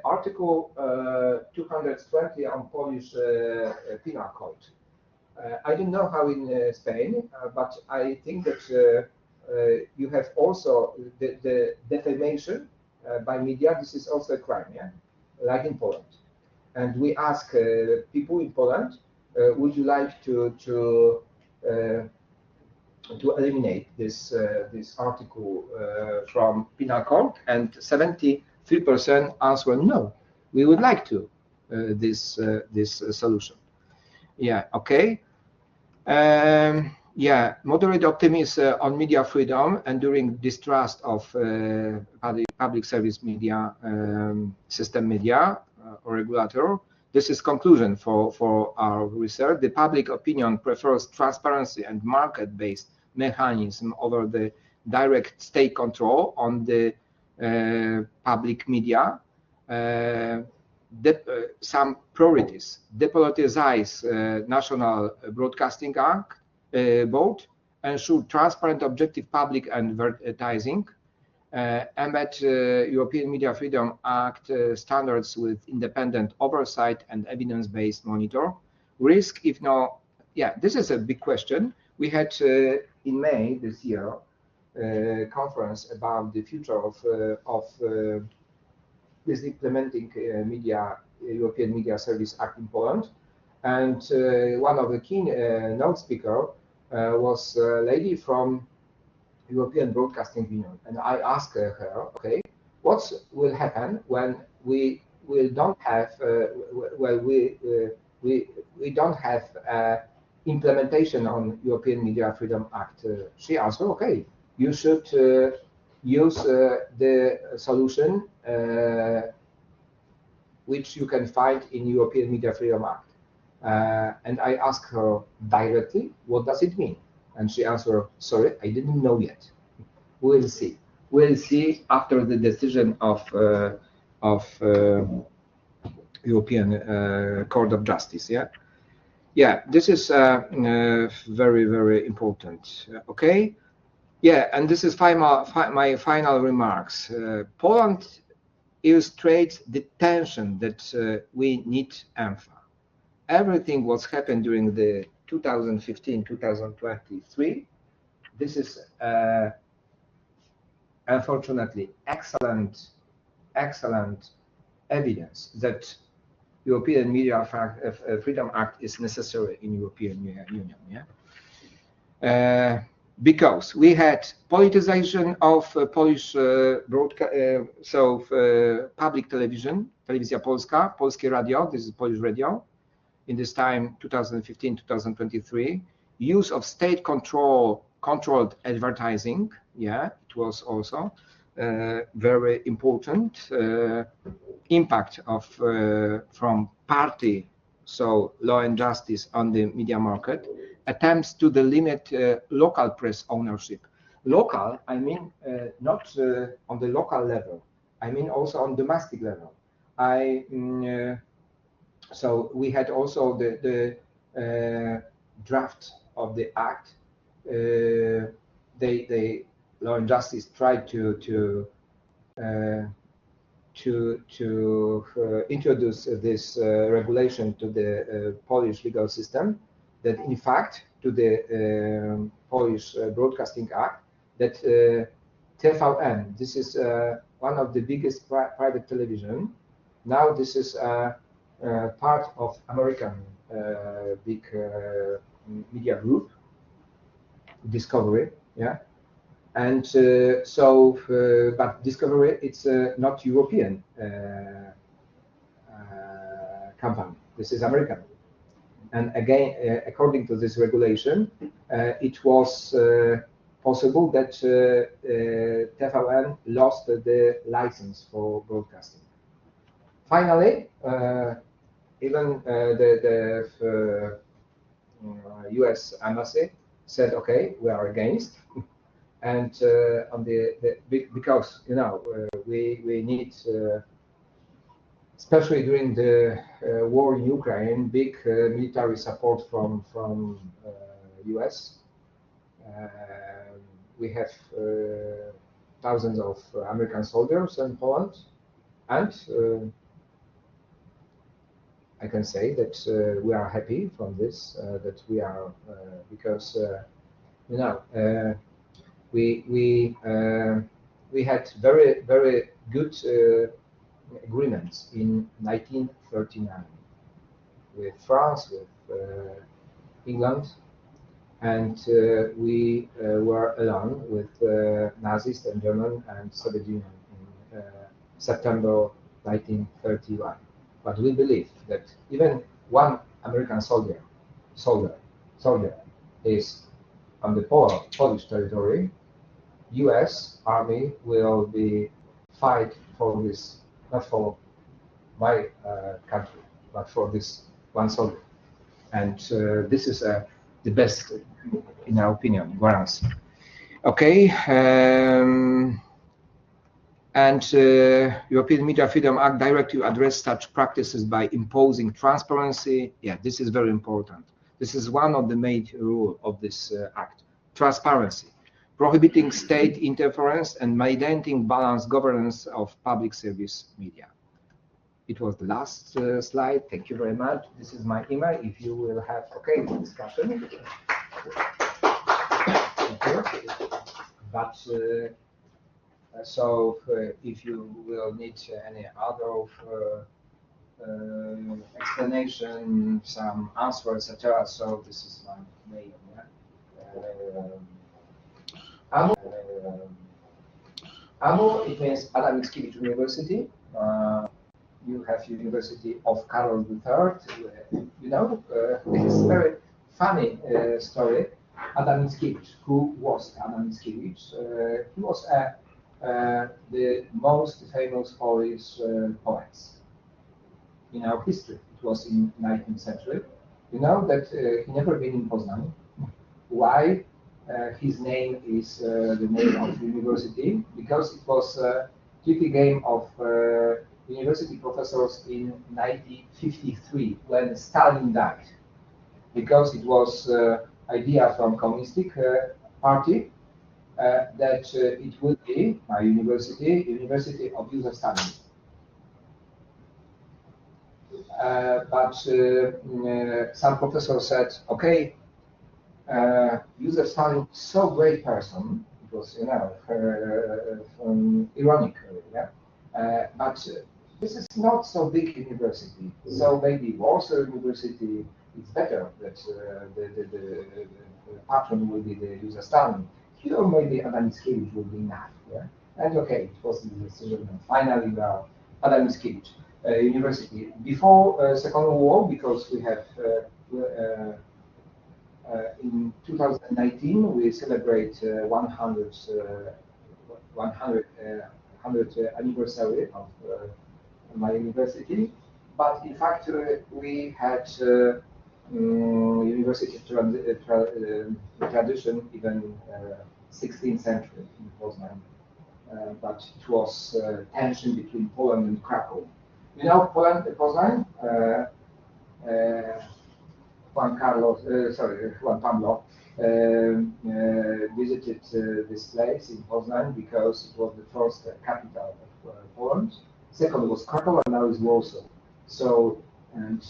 Article 220 on Polish penal code. I don't know how in Spain, but I think that you have also the defamation by media. This is also a crime, yeah, like in Poland. And we ask people in Poland, would you like to eliminate this article from penal code? And 73% answer no. We would like to this solution. Yeah. Okay. Yeah. Moderate optimism on media freedom, enduring distrust of public service media, system media or regulator. This is conclusion for our research. The public opinion prefers transparency and market-based mechanism over the direct state control on the public media. Some priorities: depoliticize National Broadcasting Act, Board, ensure transparent, objective public advertising, embed European Media Freedom Act standards with independent oversight and evidence-based monitor. Risk, if no, yeah, this is a big question. We had in May this year conference about the future of this implementing European Media Service Act in Poland, and one of the key note speaker was a lady from European Broadcasting Union, and I asked her, okay, what will happen when we don't have we don't have implementation on European Media Freedom Act? She answered, okay, you should use the solution which you can find in European Media Freedom Act. And I asked her directly, what does it mean? And she answered, sorry, I didn't know yet. We'll see. We'll see after the decision of European Court of Justice. Yeah, yeah. This is very, very important. Okay. Yeah, and this is my final remarks. Poland illustrates the tension that we need emphasis. Everything what's happened during the 2015-2023, this is unfortunately excellent evidence that European Media Freedom Act is necessary in European Union. Yeah, because we had politicization of Polish public television, Telewizja Polska, Polskie Radio. This is Polish radio. In this time, 2015-2023, use of state-controlled advertising. Yeah, it was also very important. Impact of from party, so law and justice on the media market. Attempts to limit local press ownership. Local, I mean not on the local level. I mean also on domestic level. So we had also the draft of the act. They law and justice tried to introduce this regulation to the Polish legal system. That in fact to the Polish Broadcasting Act, that TVN, this is one of the biggest private television. Now this is part of American big media group, Discovery, yeah, and but Discovery, it's not European company. This is American, and again, according to this regulation, it was possible that TVN lost the license for broadcasting. Finally, even the US embassy said, okay, we are against, and on because we need, especially during the war in Ukraine, big military support from US. We have thousands of American soldiers in Poland, and I can say that we are happy from this, that we are, because we had very good agreements in 1939 with France, with England, and we were alone with Nazis and German and Soviet Union in September 1931. But we believe that even one American soldier is on the Polish territory, US army will be fight for this, not for my country, but for this one soldier. And this is the best, in our opinion, guarantee. Okay. And European Media Freedom Act directly address such practices by imposing transparency. Yeah, this is very important. This is one of the main rules of this act. Transparency, prohibiting state interference and mandating balanced governance of public service media. It was the last slide. Thank you very much. This is my email. If you will have discussion. But so if you will need any other explanation, some answers, etc. So this is my mail. AMU, it means Adam Mickiewicz University. You have University of Karol III. This is a very funny story. Adam Mickiewicz, who was Adam Mickiewicz? He was the most famous Polish poet in our history. It was in 19th century. You know that he never been in Poznan. Why? His name is the name of university, because it was a tricky game of university professors in 1953 when Stalin died, because it was idea from communistic party that it would be my University of Joseph Stalin. But some professor said, okay, Joseph Stalin, so great person. It was, ironic, yeah. But this is not so big university. So maybe Warsaw University, it's better that the patron will be the Joseph Stalin. Here maybe Adam Mickiewicz will be enough. Yeah? And okay, it was the decision. And finally, we are Adam Mickiewicz University. Before Second World War, because we have in 2019 we celebrate 100th anniversary of my university. But in fact, we had university tradition even 16th century in Poznan, but it was tension between Poland and Krakow. You know, Poznan. Juan Pablo visited this place in Poznan because it was the first capital of Poland. Second was Krakow, and now is Warsaw. So, and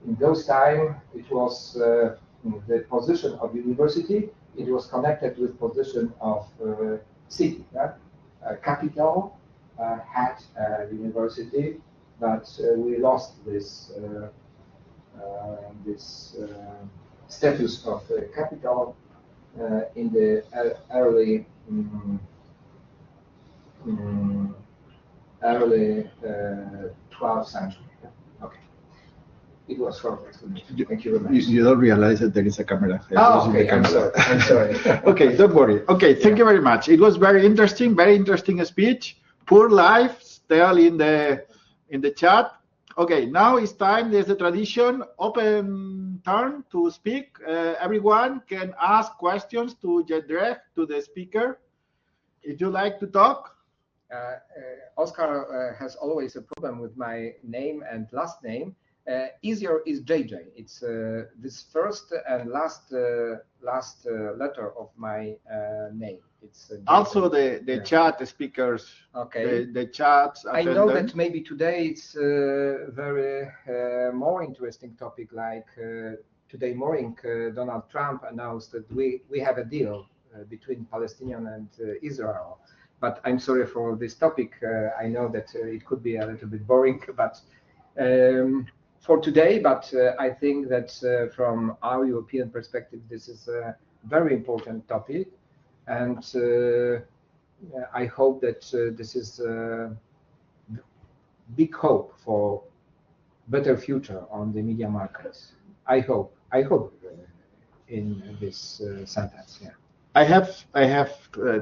in those time, it was the position of university. It was connected with position of city. Yeah? Capital had university, but we lost this status of capital in the early 12th century. Okay. It was forward to me. Thank you very much. You don't realize that there is a camera. Oh, okay. I'm sorry. Okay, don't worry. Okay, thank you very much. It was very interesting speech. Poor life, still in the chat. Okay, now it's time. There's a tradition. Open turn to speak. Everyone can ask questions to Jedrzej, to the speaker. If you like to talk. Oscar has always a problem with my name and last name. Easier is JJ. It's this first and last letter of my name. It's also the chat speakers. Okay. The chats. I know that maybe today it's a very more interesting topic. Like today morning, Donald Trump announced that we have a deal between Palestinian and Israel. But I'm sorry for this topic. I know that it could be a little bit boring, but. For today, but I think that from our European perspective, this is a very important topic, and I hope that this is a big hope for better future on the media markets. I hope in this sentence. Yeah. I have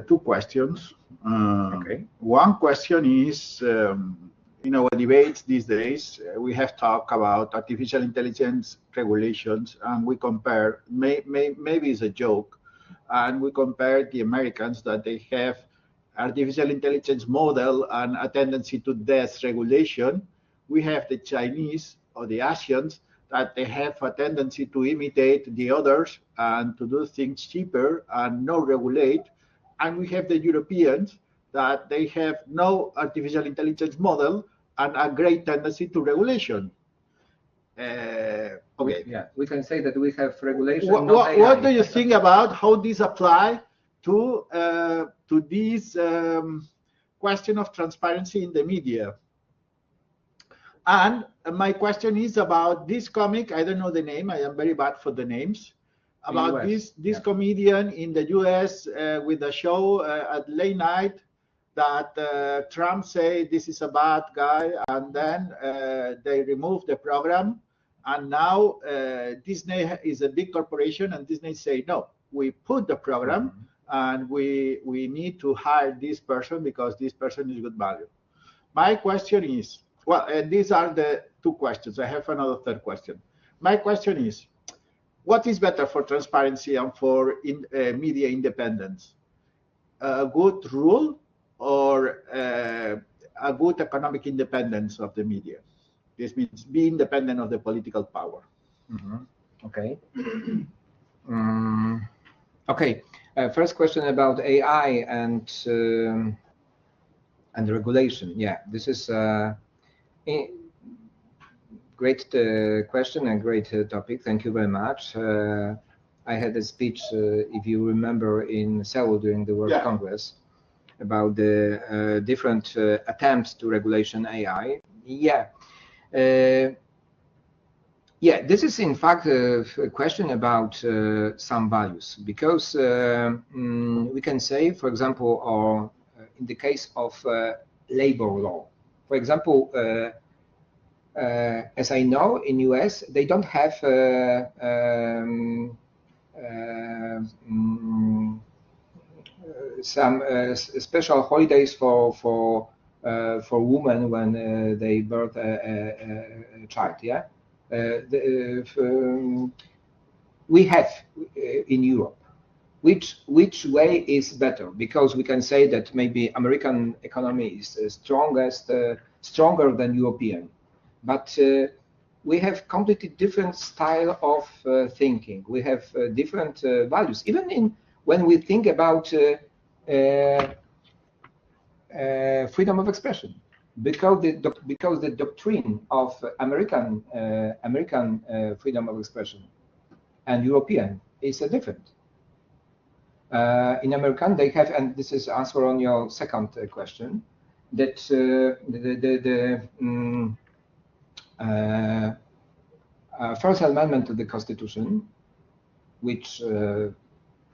two questions. Okay. One question is. In our debates these days, we have talked about artificial intelligence regulations, and we compare, maybe it's a joke, and we compare the Americans that they have artificial intelligence model and a tendency to death regulation. We have the Chinese or the Asians that they have a tendency to imitate the others and to do things cheaper and not regulate. And we have the Europeans that they have no artificial intelligence model and a great tendency to regulation. Okay. Yeah, we can say that we have regulation. What do you think about how these apply to this question of transparency in the media? And my question is about this comic. I don't know the name. I am very bad for the names. About this comedian in the US with a show at late night that Trump say this is a bad guy, and then they remove the program, and now Disney is a big corporation, and Disney say no, we put the program, and we need to hire this person because this person is good value. My question is, well, these are the two questions. I have another third question. My question is, what is better for transparency and for media independence? A good rule or a good economic independence of the media? This means be independent of the political power. Okay. Okay. First question about AI and regulation. Yeah, this is a great question and great topic. Thank you very much. I had a speech, if you remember, in Seoul during the World Congress about the different attempts to regulation AI. This is in fact a question about some values, because we can say, for example, or in the case of labor law, for example, as I know, in US they don't have some special holidays for women when they birth a child. Yeah, we have in Europe. Which way is better? Because we can say that maybe American economy is stronger than European, but we have completely different style of thinking. We have different values. Even when we think about freedom of expression, because the doctrine of American freedom of expression and European is different. In American, they have, and this is answer on your second question, that the First Amendment to the Constitution, which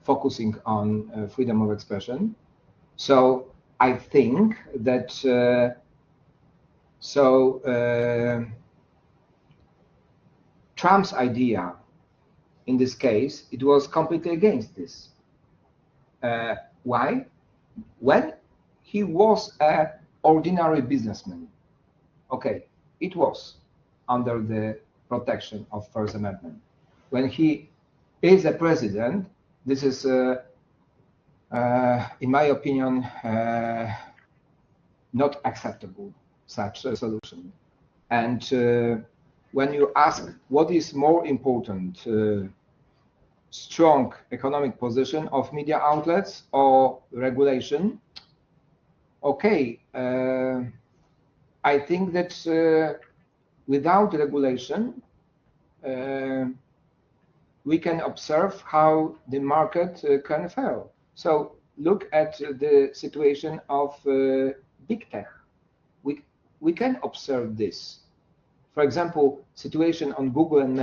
focusing on freedom of expression. So I think that Trump's idea, in this case, it was completely against this. Why? When he was an ordinary businessman, okay, it was under the protection of First Amendment. When he is a president, this is, in my opinion, not acceptable, such a solution. And when you ask what is more important, strong economic position of media outlets or regulation, okay, I think that without regulation, we can observe how the market can fail. So look at the situation of big tech. We can observe this. For example, situation on Google and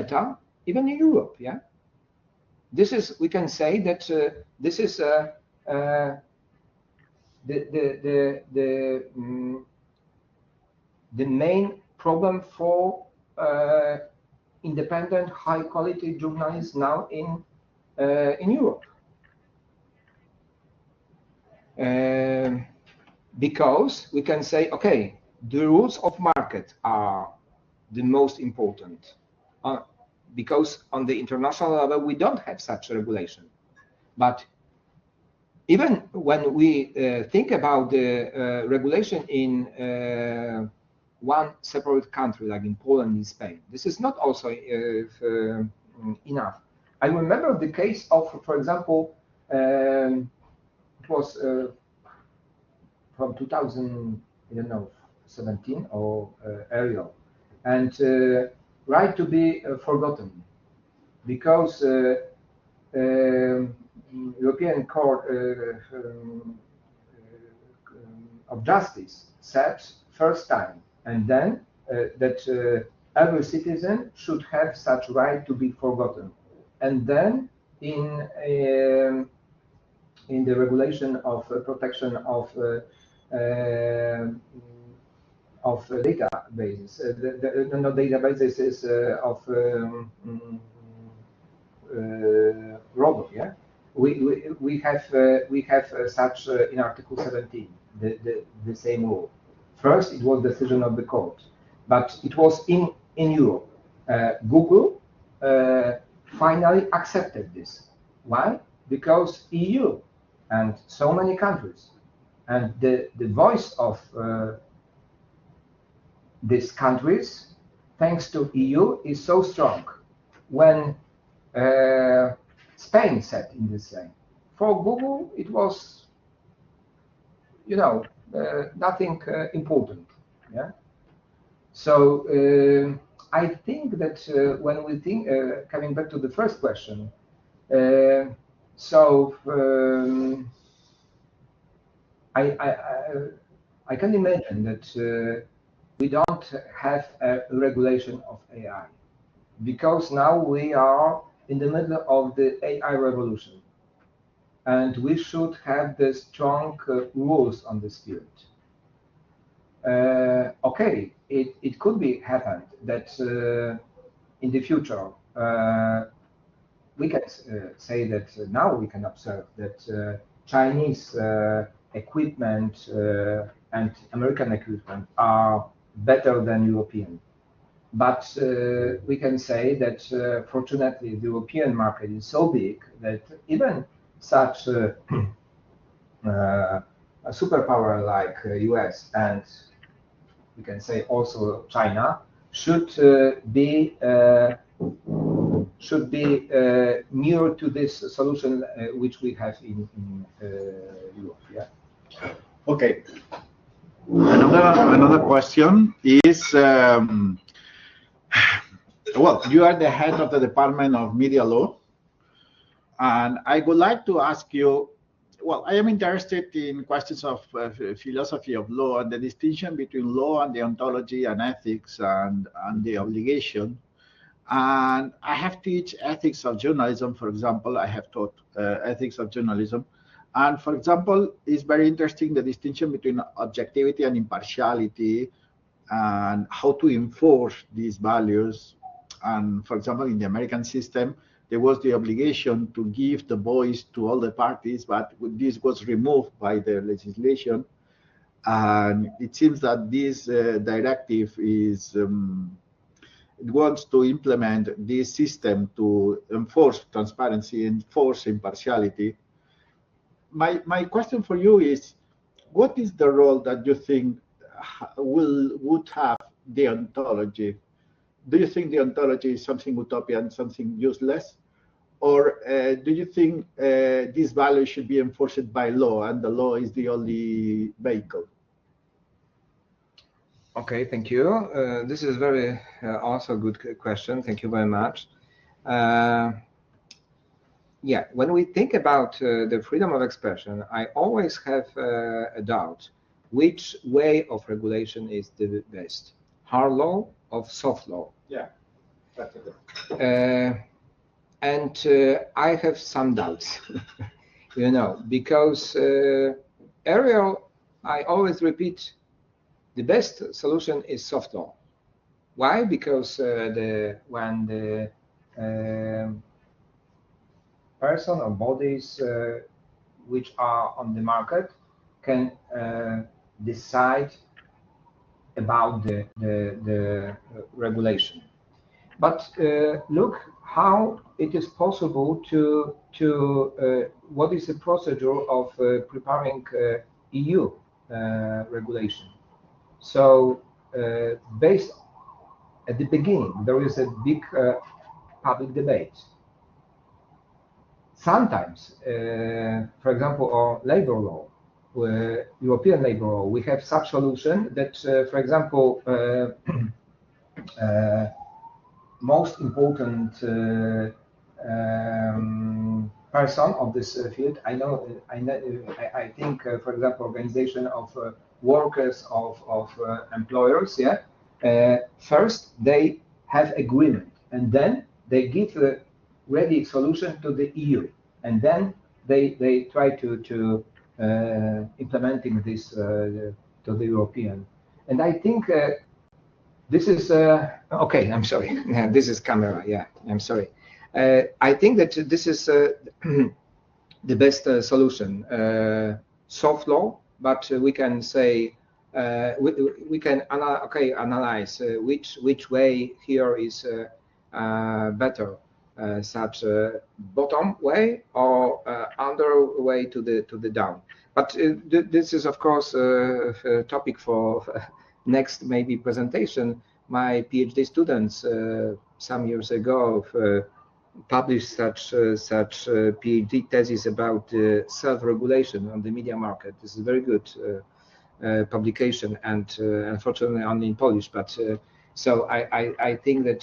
even in Europe, yeah? This is, we can say that this is the main problem for independent, high-quality journalists now in Europe, because we can say, okay, the rules of market are the most important, because on the international level we don't have such a regulation. But even when we think about the regulation in one separate country, like in Poland and Spain, this is not also enough. I remember the case of, for example, it was from 2017 or earlier, and right to be forgotten, because European Court of Justice said first time, and then that every citizen should have such right to be forgotten. And then in the regulation of protection of databases, no databases is of robot, yeah. We have such in Article 17 the same rule. First, it was decision of the court, but it was in Europe. Google finally accepted this. Why? Because EU and so many countries, and the voice of these countries, thanks to EU, is so strong. When Spain said in the same, for Google it was, you know, nothing important. Yeah. So I think that when we think, coming back to the first question, I can imagine that we don't have a regulation of AI, because now we are in the middle of the AI revolution, and we should have the strong rules on this field. Okay, it could be happened that in the future we can say that now we can observe that Chinese equipment and American equipment are better than European. But we can say that fortunately the European market is so big that even such a superpower like US, and we can say also China, should be near to this solution which we have in Europe. Yeah. Okay. Another question is, well, you are the head of the Department of Media Law, and I would like to ask you, well, I am interested in questions of philosophy of law and the distinction between law and the ontology and ethics and the obligation. And I have taught ethics of journalism, for example. I have taught ethics of journalism. And for example, it's very interesting the distinction between objectivity and impartiality and how to enforce these values. And for example, in the American system, there was the obligation to give the voice to all the parties, but this was removed by the legislation. And it seems that this directive is it wants to implement this system to enforce transparency, enforce impartiality. My question for you is, what is the role that you think would have the ontology? Do you think the ontology is something utopian, something useless? Or do you think this value should be enforced by law and the law is the only vehicle? Okay, thank you. This is very also good question. Thank you very much. Yeah, when we think about the freedom of expression, I always have a doubt which way of regulation is the best, hard law or soft law? Yeah, that's it. And I have some doubts, you know, because Ariel, I always repeat, the best solution is soft law. Why? Because when the person or bodies which are on the market can decide about the regulation. But look how it is possible to what is the procedure of preparing EU regulation. So based at the beginning, there is a big public debate. Sometimes, for example, on labor law, European labor law, we have such solution that, for example, most important person of this field, I think, for example, organization of workers of employers, yeah. First, they have agreement, and then they give a ready solution to the EU, and then they try to implementing this to the European. And I think this is okay. I'm sorry. This is camera. Yeah, I'm sorry. I think that this is the best solution. Soft law, but we can say we can analyze which way here is better, such bottom way or under way to the down. But this is of course a topic for next maybe presentation. My PhD students some years ago published such PhD thesis about self-regulation on the media market. This is a very good publication, and unfortunately only in Polish. But so I think that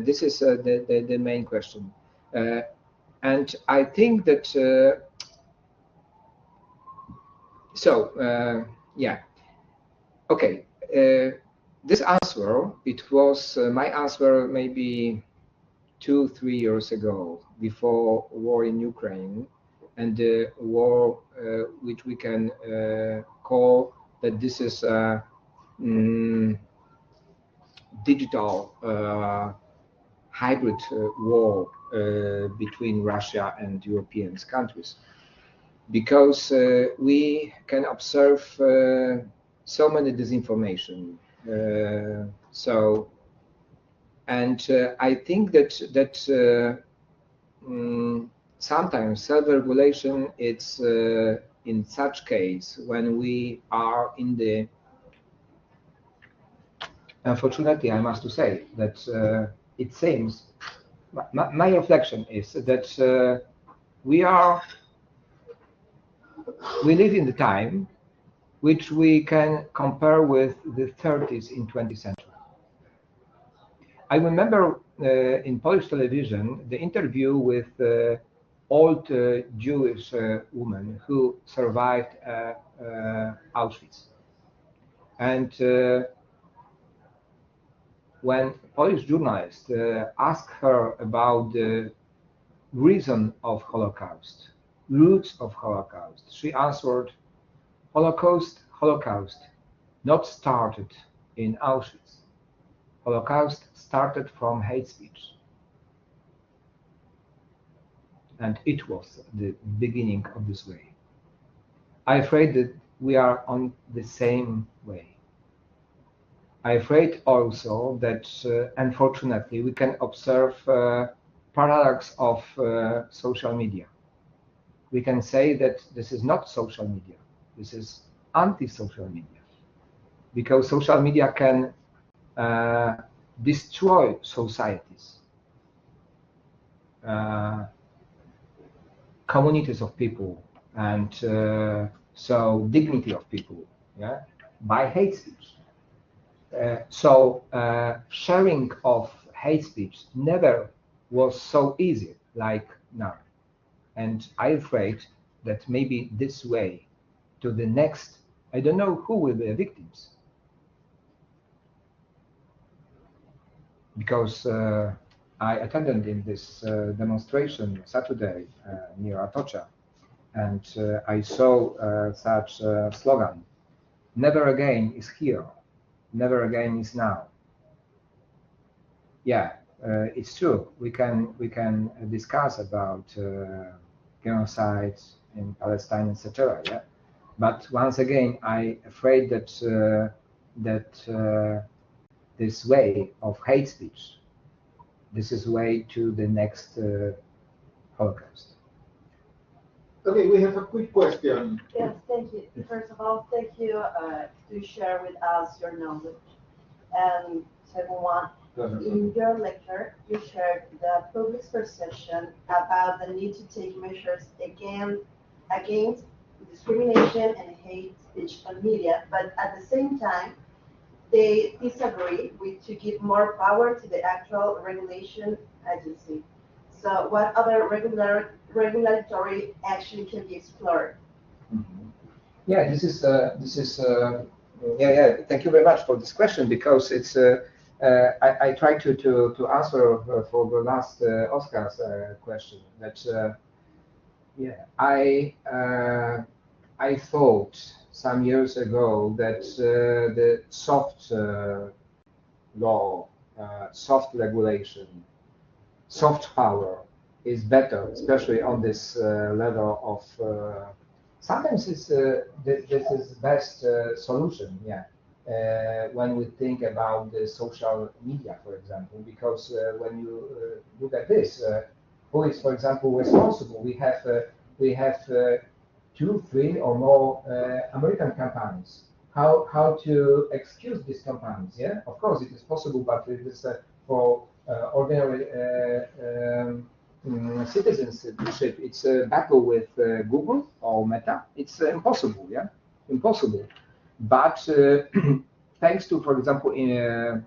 this is the main question, and I think that yeah, okay. This answer, it was my answer maybe 2-3 years ago, before war in Ukraine, and the war which we can call that this is a digital hybrid war between Russia and European countries, because we can observe so many disinformation. And I think that sometimes self-regulation, it's in such case when we are in the, unfortunately I must say that it seems, my reflection is that we live in the time which we can compare with the 30s in 20th century. I remember in Polish television the interview with old Jewish woman who survived Auschwitz. And when Polish journalists asked her about the reason of Holocaust, roots of Holocaust, she answered, Holocaust not started in Auschwitz. Holocaust started from hate speech. And it was the beginning of this way. I'm afraid that we are on the same way. I'm afraid also that, unfortunately, we can observe paradox of social media. We can say that this is not social media. This is anti-social media. Because social media can destroy societies, communities of people, and so dignity of people, yeah, by hate speech. So sharing of hate speech never was so easy like now. And I'm afraid that maybe this way to the next, I don't know who will be the victims. Because I attended in this demonstration Saturday near Atocha, and I saw such slogan, "Never again is here, never again is now." Yeah, it's true. We can discuss about genocide in Palestine, etc. Yeah, but once again, I'm afraid that this way of hate speech, this is way to the next Holocaust. Okay, we have a quick question. Yes, thank you. First of all, thank you to share with us your knowledge. And second one, in your lecture, you shared the public's perception about the need to take measures against discrimination and hate speech on media, but at the same time, they disagree with to give more power to the actual regulation agency. So what other regulatory action can be explored? Mm-hmm. Yeah, this is yeah. Thank you very much for this question, because it's I try to answer for the last Oscar's question. That yeah, I thought some years ago that the soft law, soft regulation, soft power is better, especially on this level of. Sometimes it's this is the best solution. Yeah, when we think about the social media, for example, because when you look at this, who is, for example, responsible? We have 2, 3, or more American companies. How to excuse these companies? Yeah, of course it is possible, but it is for ordinary citizenship. It's a battle with Google or Meta. It's impossible. Yeah, impossible. But thanks to, for example, in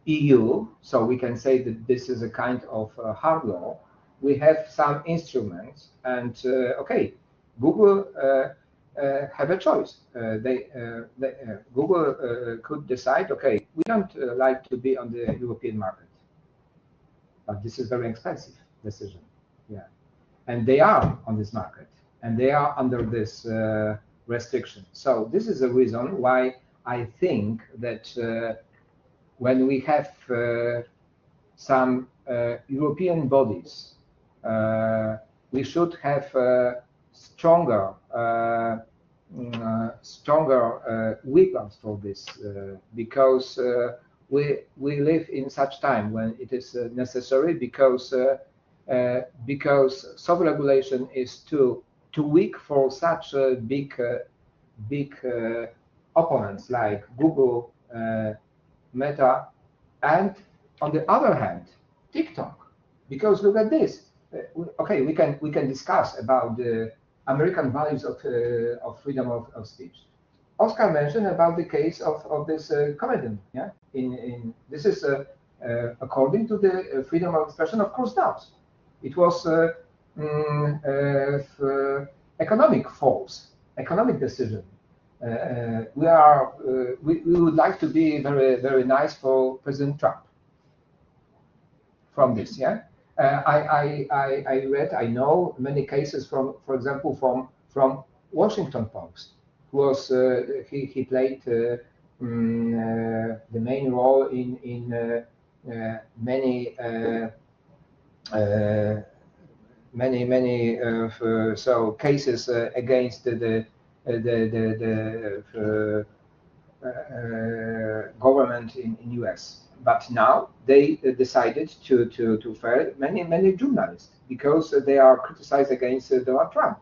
EU, so we can say that this is a kind of hard law. We have some instruments, and okay, Google have a choice. Google could decide, okay, we don't like to be on the European market, but this is very expensive decision. Yeah, and they are on this market, and they are under this restriction. So this is a reason why I think that when we have some European bodies, we should have stronger weapons for this, because we live in such time when it is necessary, because self-regulation is too weak for such big opponents like Google, Meta, and on the other hand, TikTok. Because look at this. Okay, we can discuss about the American values of freedom of speech. Oscar mentioned about the case of this comedian. Yeah, in this is according to the freedom of expression. Of course not. It was economic force, economic decision. We would like to be very nice for President Trump from this. Yeah. I know many cases from, for example, from Washington Post, who was he played the main role in many so cases against the government in US. But now they decided to fire many journalists because they are criticized against Donald Trump.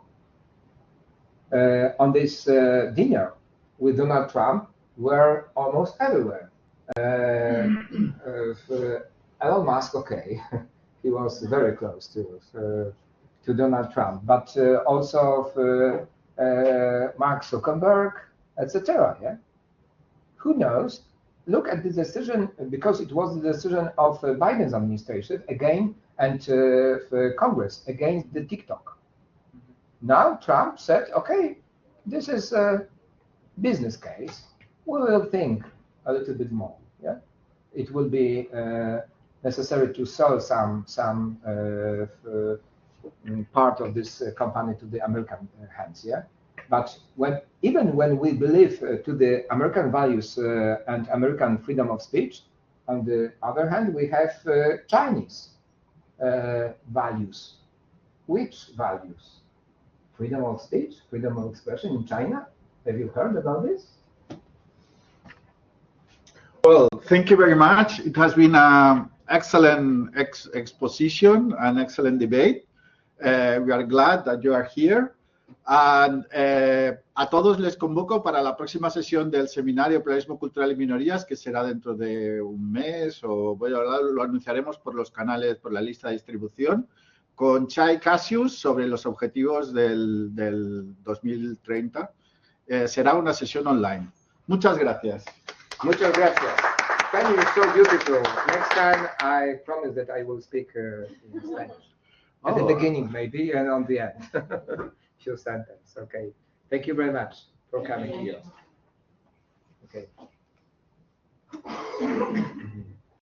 On this dinner with Donald Trump were almost everywhere. Elon Musk, okay, he was very close to Donald Trump, but also Mark Zuckerberg, etc. Yeah, who knows? Look at the decision, because it was the decision of Biden's administration again and Congress against the TikTok. Now Trump said, okay, this is a business case. We will think a little bit more. Yeah, it will be necessary to sell some part of this company to the American hands. Yeah, but even when we believe to the American values and American freedom of speech, on the other hand, we have Chinese values. Which values? Freedom of speech, freedom of expression in China? Have you heard about this? Well, thank you very much. It has been an excellent exposition, an excellent debate. We are glad that you are here. And a todos les convoco para la próxima sesión del Seminario Pluralismo Cultural y Minorías, que será dentro de un mes, o bueno, lo anunciaremos por los canales, por la lista de distribución, con Chai Cassius sobre los objetivos del 2030. Será una sesión online. Muchas gracias. Muchas gracias. Spanish is so beautiful. Next time I promise that I will speak in Spanish. At the beginning maybe, and on the end. Few sentences. Okay. Thank you very much for coming here. Okay.